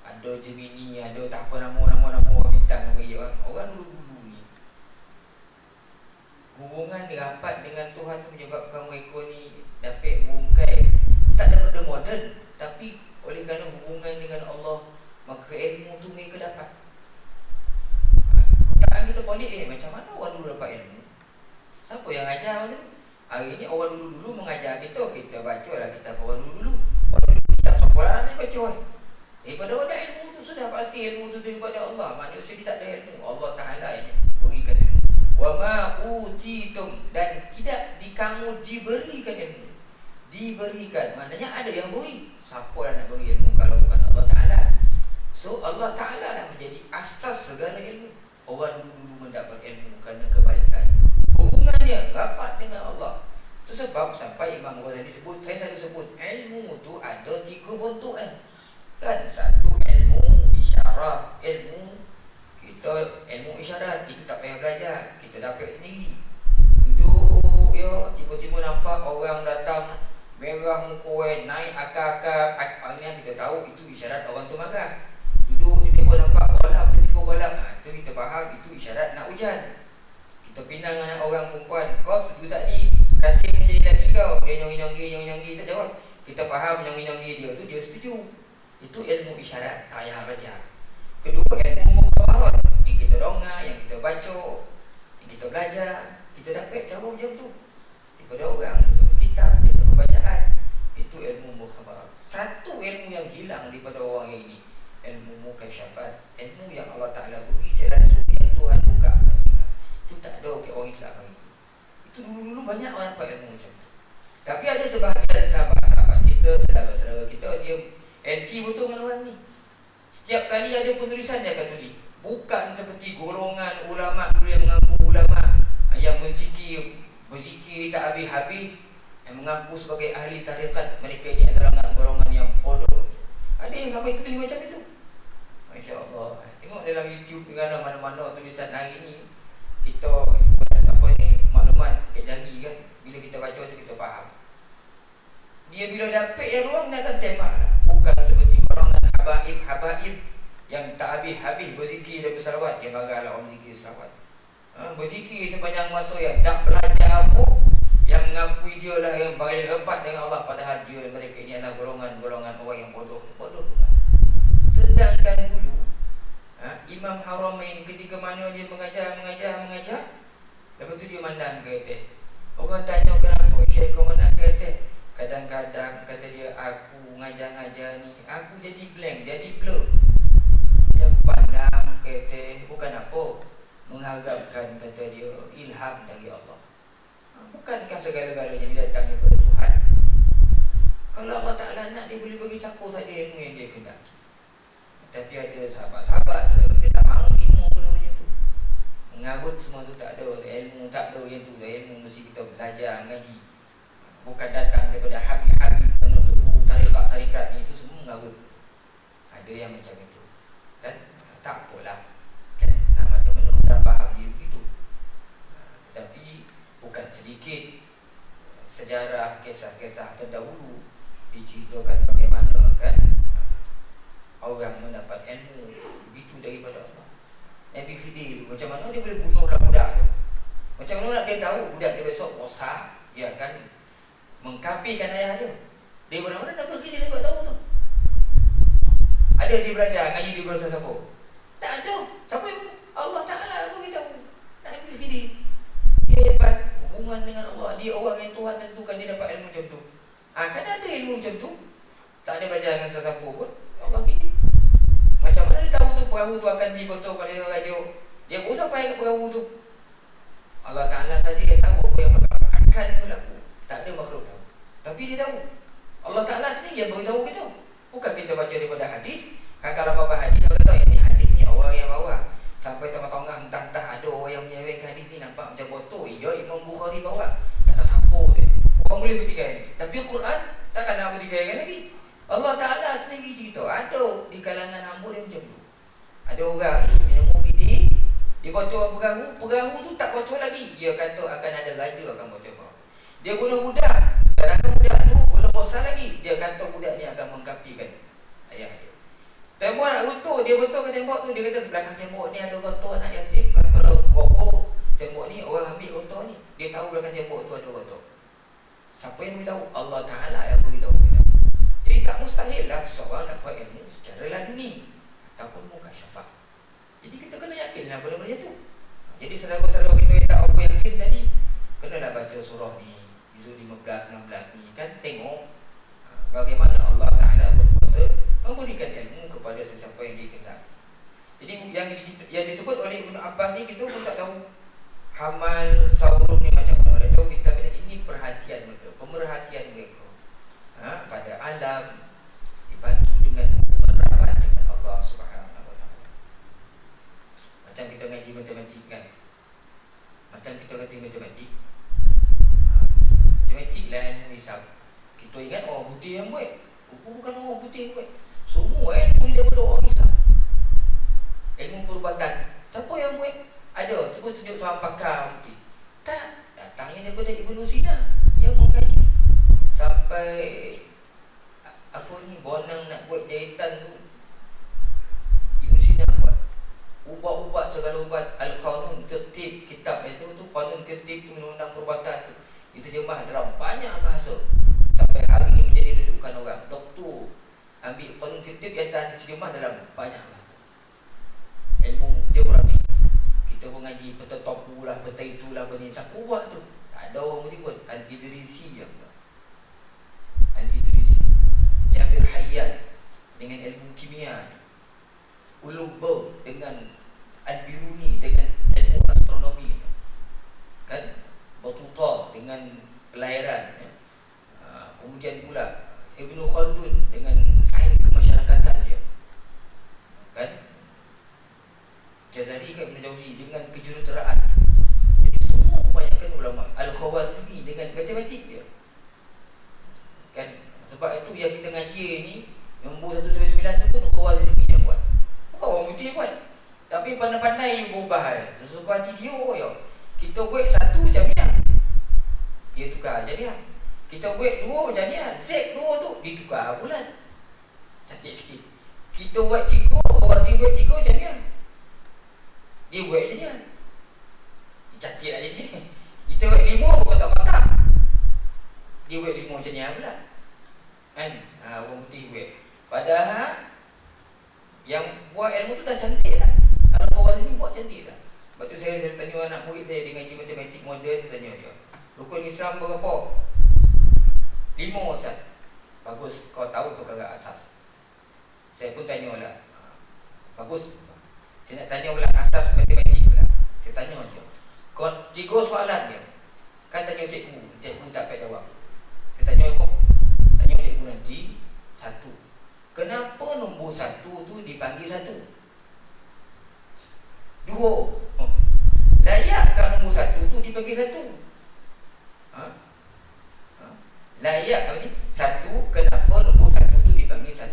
Ada Gemini, ada tak apa nama bintang bagi orang. Orang dulu ni hubungan rapat dengan Tuhan tu menyebabkan mereka ni dapat bungkai. Tak ada benda moden, tapi oleh kerana hubungan dengan Allah, maka ilmu tu mereka dapat. Kotaan kita polik, macam mana orang dulu dapat ilmu? Siapa yang ajar orang dulu? Hari ni orang dulu mengajar kita baca lah kitab orang dulu. Orang dulu kitab sekolah ni baca kan. Daripada ada ilmu tu sudah pasti ilmu tu daripada Allah. Manusia dia tak ada ilmu, Allah Ta'ala yang berikan ilmu. Wa ma utitum, dan tidak kamu diberikan ilmu. Diberikan, maknanya ada yang beri. Siapa lah nak beri ilmu kalau bukan Allah Ta'ala? So Allah Ta'ala dah menjadi asas segala ilmu. Orang dulu mendapat ilmu kerana kebaikan, hubungannya rapat dengan Allah. Itu sebab sampai Imam Ghazali sebut, saya selalu sebut, ilmu tu ada 3 bentuk kan. Satu ilmu isyarat, ilmu isyarat itu tak payah belajar, kita dapat sendiri. Duduk ya, tiba-tiba nampak orang datang merah muka, naik akar-akar, akhirnya kita tahu itu isyarat orang tu marah. Duduk tiba-tiba nampak golap, itu kita faham itu isyarat nak hujan. Kita pinang dengan orang perempuan, kau setuju tak ni kasih menjadi lelaki kau? Dia nyongi tak jawab. Kita faham nyongi dia tu dia setuju. Itu ilmu isyarat, tak payah belajar. Kedua, ilmu mukhabarat, yang kita dongah, yang kita baca, yang kita belajar, kita dapat cara macam tu daripada orang, daripada kitab, daripada pembacaan. Itu ilmu mukhabarat. Satu ilmu yang hilang daripada orang ini, ilmu mukasyafat, ilmu yang Allah Ta'ala beri secara langsung, yang Tuhan buka. Itu tak ada orang Islam hari ini. Itu dulu-dulu banyak orang dapat ilmu macam tu. Tapi ada sebahagian sahabat-sahabat kita, saudara-saudara kita, dia anti betul dengan orang ni. Setiap kali ada penulisan dia akan tulis. Bukan seperti golongan ulama dulu yang mengaku ulama, yang berzikir tak habis-habis, yang mengaku sebagai ahli tarikat. Mereka ini adalah golongan yang bodoh. Ada yang sampai tulis macam itu. Masya Allah. Tengok dalam YouTube dengan mana-mana tulisan hari ni. Kita maklumat kat jari kan. Bila kita baca tu kita faham. Dia bila dapat yang ruang dia akan tembak lah. Bukan seperti golongan habaib yang tak habis-habis berzikir dan bersalawat. Yang gagal lah orang berzikir salawat. Berzikir sepanjang masa yang tak belajar pun, yang mengakui dia lah yang paling rapat dengan Allah, padahal mereka ini adalah golongan orang yang bodoh. Sedangkan dulu Imam Haramain ketika mana dia mengajar, lepas tu dia mandang ke atas. Orang tanya kenapa Syekh kau mandang ke atas? Kadang-kadang kata dia, aku ngajar-ngajar ni, aku jadi blank, jadi blur. Dia pandang ke atas, bukan apa, mengharapkan, kata dia, ilham dari Allah. Bukankah segala-galanya datang daripada Tuhan? Kalau Allah Ta'ala nak, dia boleh bagi siapa saja ilmu yang dia kehendaki. Tapi ada sahabat-sahabat dia tak mahu ilmu benda tu. Mengarut semua tu tak ada, ilmu tak ada yang tu. Ilmu mesti kita belajar, ngaji. Bukan datang daripada habib-habib penuntut tarikat-tarikat ni, itu semua mengarut. Ada yang macam itu. Kan? Tak apalah. Kan? Macam mana dah faham dia begitu. Tapi bukan sedikit sejarah, kisah-kisah terdahulu diceritakan bagaimana kan orang mendapat ilmu begitu daripada Allah. Nabi Khidir, macam mana dia boleh bunuh budak tu? Macam mana nak dia tahu budak dia besok rosak, ya kan, mengkafirkan ayah dia? Dari mana Nabi Khidir dapat tahu tu? Ada dia belajar ngaji dia berasa siapa? Tak ada. Siapa yang Allah Ta'ala beritahu. Nabi Khidir dia hebat, hubungan dengan Allah, dia orang yang Tuhan tentukan dia dapat ilmu macam tu. Kan ada ilmu macam tu, tak ada belajar dengan sesiapa pun, Allah Khidir. Macam mana dia tahu tu perahu tu akan dibotol oleh raja? Dia berusaha payah ke perahu tu. Allah Ta'ala tadi dia tahu apa yang akan berlaku. Tak ada makhluk tahu, tapi dia tahu. Allah Ta'ala sendiri yang beritahu kita. Bukan kita baca daripada hadis. Kalau apa-apa hadis, kita tahu ini hadis ni orang yang bawa. Sampai tengah-tengah entah-entah ada orang yang menyelewengkan hadis ni, nampak macam botol. Ya, Imam Bukhari bawa. Tak sampur dia. Orang boleh bertikai ni. Tapi Quran takkan nak bertikai lagi. Allah Ta'ala sendiri cerita, ada di kalangan hamba dia macam tu. Ada orang yang mau pergi, dia baca perahu tu tak bocor lagi. Dia kata akan ada raja akan bocor. Dia bunuh budak. Kadang-kadang budak tu belum besar lagi. Dia kata budak ni akan mengkapikan ayah dia. Tembok nak runtuh, dia betul ke tembok tu. Dia kata belakang tembok ni ada rotor anak yatim. Kalau kokoh tembok ni, orang ambil rotor ni. Dia tahu belakang tembok tu ada rotor. Siapa yang beritahu? Allah Ta'ala yang beritahu. Jadi tak mustahil lah seseorang dapat ilmu secara laduni ataupun mukasyafah. Jadi kita kena yakinlah benda-benda tu. Jadi saudara-saudara kita yang tak apa yakin tadi, kenalah baca surah ni, juzuk 15, 16 ni kan, tengok bagaimana Allah Ta'ala berkuasa memberikan ilmu kepada sesiapa yang dikehendaki. Jadi yang disebut oleh Ibnu Abbas ni kita pun tak tahu hamal saurun ni macam mana. Dia tahu kita ini perhatian mereka, pemerhatian mereka pada alam, dibantu dengan hubungan rapat dengan Allah Subhanahu Wa Taala. Macam kita ngaji matematik kan, macam kita kata matematik, matematik lah ilmu hisab. Kita ingat orang putih yang buat, bukan orang putih yang buat. Semua ilmu daripada orang Islam. Ilmu perubatan, siapa yang buat? Ada, cuba tunjuk seorang pakar putih. Tak, datangnya daripada Ibnu Sina yang mengkaji. Sampai apa ni, bonang nak buat jahitan tu, Ibnu Sina buat. Ubat-ubat segala ubat, Al-Qanun Tertib, kitab itu tu, Qanun Tertib tu, undang-undang perubatan tu, diterjemah dalam banyak bahasa. Sampai hari ini menjadi rujukan orang. Doktor ambil Qanun Tertib yang telah diterjemah dalam banyak bahasa. Ilmu geografi, kita mengaji peta topu lah, peta itulah, benda siapa buat tu? Tak ada orang boleh buat. Al-Idrisi yang buat. Al-Idrisi, Jabir Hayyan dengan ilmu kimia, Ulubba dengan Al-Biruni dengan ilmu astronomi kan, Batuta dengan pelayaran ya. Kemudian pula Ibnu Khaldun dengan sains kemasyarakatan dia kan, Jazari kan, Ibnu Jauzi dengan kejuruteraan. Jadi semua kebanyakan ulama. Al-Khawazmi dengan matematik dia kan. Sebab itu yang kita ngaji ni, nombor 1 sampai 9 tu pun Khawazmi yang buat, bukan orang putih yang buat. Tapi pandai-pandai yang berubah sesuka hati dia ya. Kita buat 1 macam ni, dia tukar jadi lah. Kita buat 2 macam ni, Z 2 tu ditukar bulan, cantik sikit. Kita buat 3, Khawazmi buat 3 macam ni, dia buat macam ni, cantik lah jadi. Kita buat 5 kotak-kotak, dia buat 5 macam ni pula kan. Orang putih buat. Padahal yang buat ilmu tu dah cantik lah. Kalau Khawazmi buat cantik lah. Lepas tu saya tanya anak murid saya dia ngaji matematik moden, tanya dia, rukun Islam berapa? 5 Ustaz. Bagus, kau tahu perkara asas. Saya pun tanya lah, bagus, saya nak tanya pula asas matematik pula. Saya tanya dia, kau 3 soalan dia. Kan tanya cikgu, cikgu tak dapat jawab. Saya tanya kau, tanya cikgu nanti 1, kenapa nombor 1 tu dipanggil 1? 2, layakkah nombor 1 tu dipanggil 1? Layak apa ni? 1, kenapa nombor 1 tu dipanggil 1?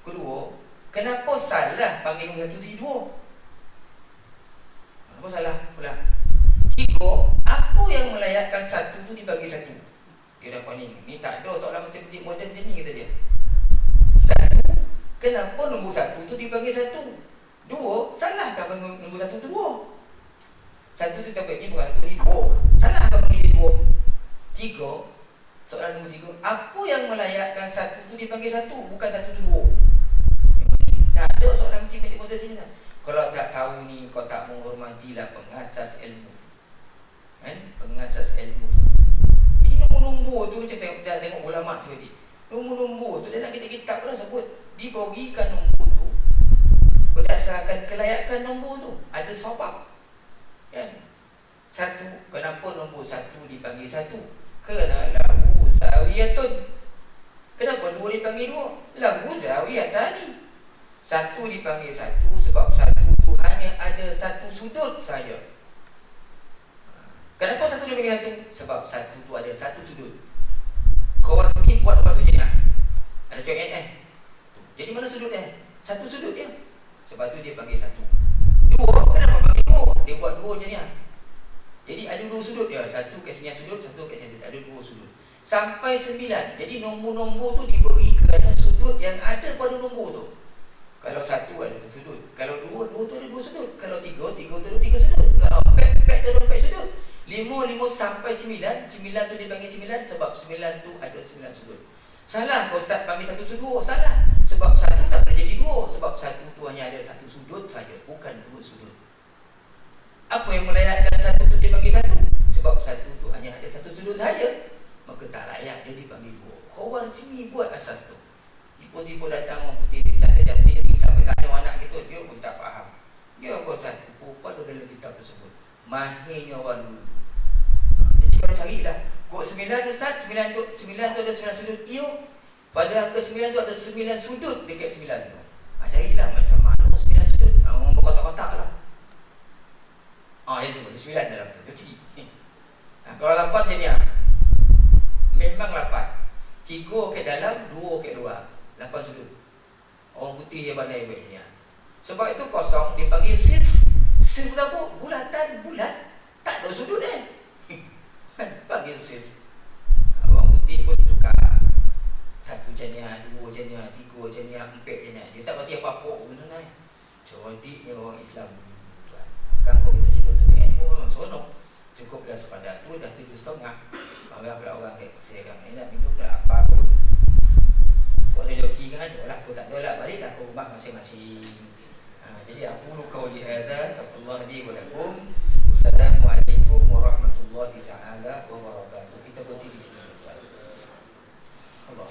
Kedua, kenapa salah panggil nombor 1 tu 2? Kenapa salah pula? 3, apa yang melayakkan 1 tu dipanggil 1? Dia dah kuning. Ni tak ada soalan matematik moden je ni, kata dia. 1, kenapa nombor 1 tu dipanggil 1? 2, salahkah panggil nombor 1 tu 2? 1 tu tak panggil bukan 1 ni 2. Salahkah panggil 2? 3, soalan nombor 3, apa yang melayakkan 1 tu dipanggil 1, bukan 1 tu 2? Tak ada soalan matematik moden ni lah. Kalau tak tahu ni, kau tak menghormatilah pengasas ilmu kan? Pengasas ilmu tu. Ini nombor-nombor tu macam tengok ulama tu tadi. Nombor-nombor tu dalam kitab-kitab pun sebut diberikan nombor tu berdasarkan kelayakan nombor tu. Ada sebab kan? 1, kenapa nombor 1 dipanggil 1? Kerana lahu zawiyatun. Kenapa 2 dipanggil 2? Lahu zawiyatani. 1 dipanggil 1 sebab 1 tu hanya ada 1 sudut saja. Kenapa 1 dipanggil 1? Sebab 1 tu ada 1 sudut. Khawazmi buat batu je lah, ada coret jadi mana sudut dia? 1 sudut dia. Sebab tu dia panggil 1. 2, kenapa panggil 2? Dia buat 2 je ni lah. ada 2 sudut ya, satu kat sini sudut, satu kat sini sudut, ada 2 sudut. Sampai 9. Jadi nombor-nombor tu diberi kerana sudut yang ada pada nombor tu. Kalau 1 ada 1 sudut, kalau 2 tu ada 2 sudut, kalau 3 tu ada 3 sudut, kalau 4 tu ada 4 sudut. 5 sampai 9 tu dipanggil 9 sebab 9 tu ada 9 sudut. Salah kalau Ustaz panggil 1 sudut, salah. Sebab 1 tak boleh jadi 2, sebab 1 tu hanya ada 1 sudut saja, bukan 2 sudut. Apa yang melayakkan 1 tu dipanggil 1? Sebab 1 tu hanya ada 1 sudut saja, maka tak layak dia dipanggil 2. Khawarij sini buat asas tu. Tiba-tiba datang orang putih, dia cantik-cantik ni sampai tanya anak kita, dia pun tak faham. Dia apa satu perempuan tu dalam kitab tersebut. Mahirnya orang dulu. Jadi orang carilah. Kok 9 Ustaz, 9 tu ada 9 sudut. Iyo. Padahal ke 9 tu ada 9 sudut dekat 9 tu. Carilah macam mana 9 sudut. Orang berkotak-kotak lah. Itu ada 9 dalam tu. Jadi. Kalau 8 jadi memang 8. 3 ke dalam, 2 ke luar. 8 sudut. Orang putih dia pandai buat ni. Sebab itu kosong dipanggil sif. Sif tu apa? Bulatan, bulat. Tak ada sudut panggil sif. Orang putih pun suka 1 janiah, 2 janiah, 3 janiah, 4 janiah. Dia tak berarti apa-apa pun sebenarnya. Cerdiknya orang Islam. Kan kau kita cuba tengok pun orang seronok. Cukuplah sepadan tu dah 7,5. Marah pula orang kata, saya kan nak minum dah apa pun. Kau ada joki kan, lah aku tak ada lah, baliklah ke rumah masing-masing. Jadi aku lukau dihadza, Astagfirullahaladzim wa lakum. Assalamualaikum warahmatullahi ta'ala wabarakatuh. Kita berhenti di sini. Allah.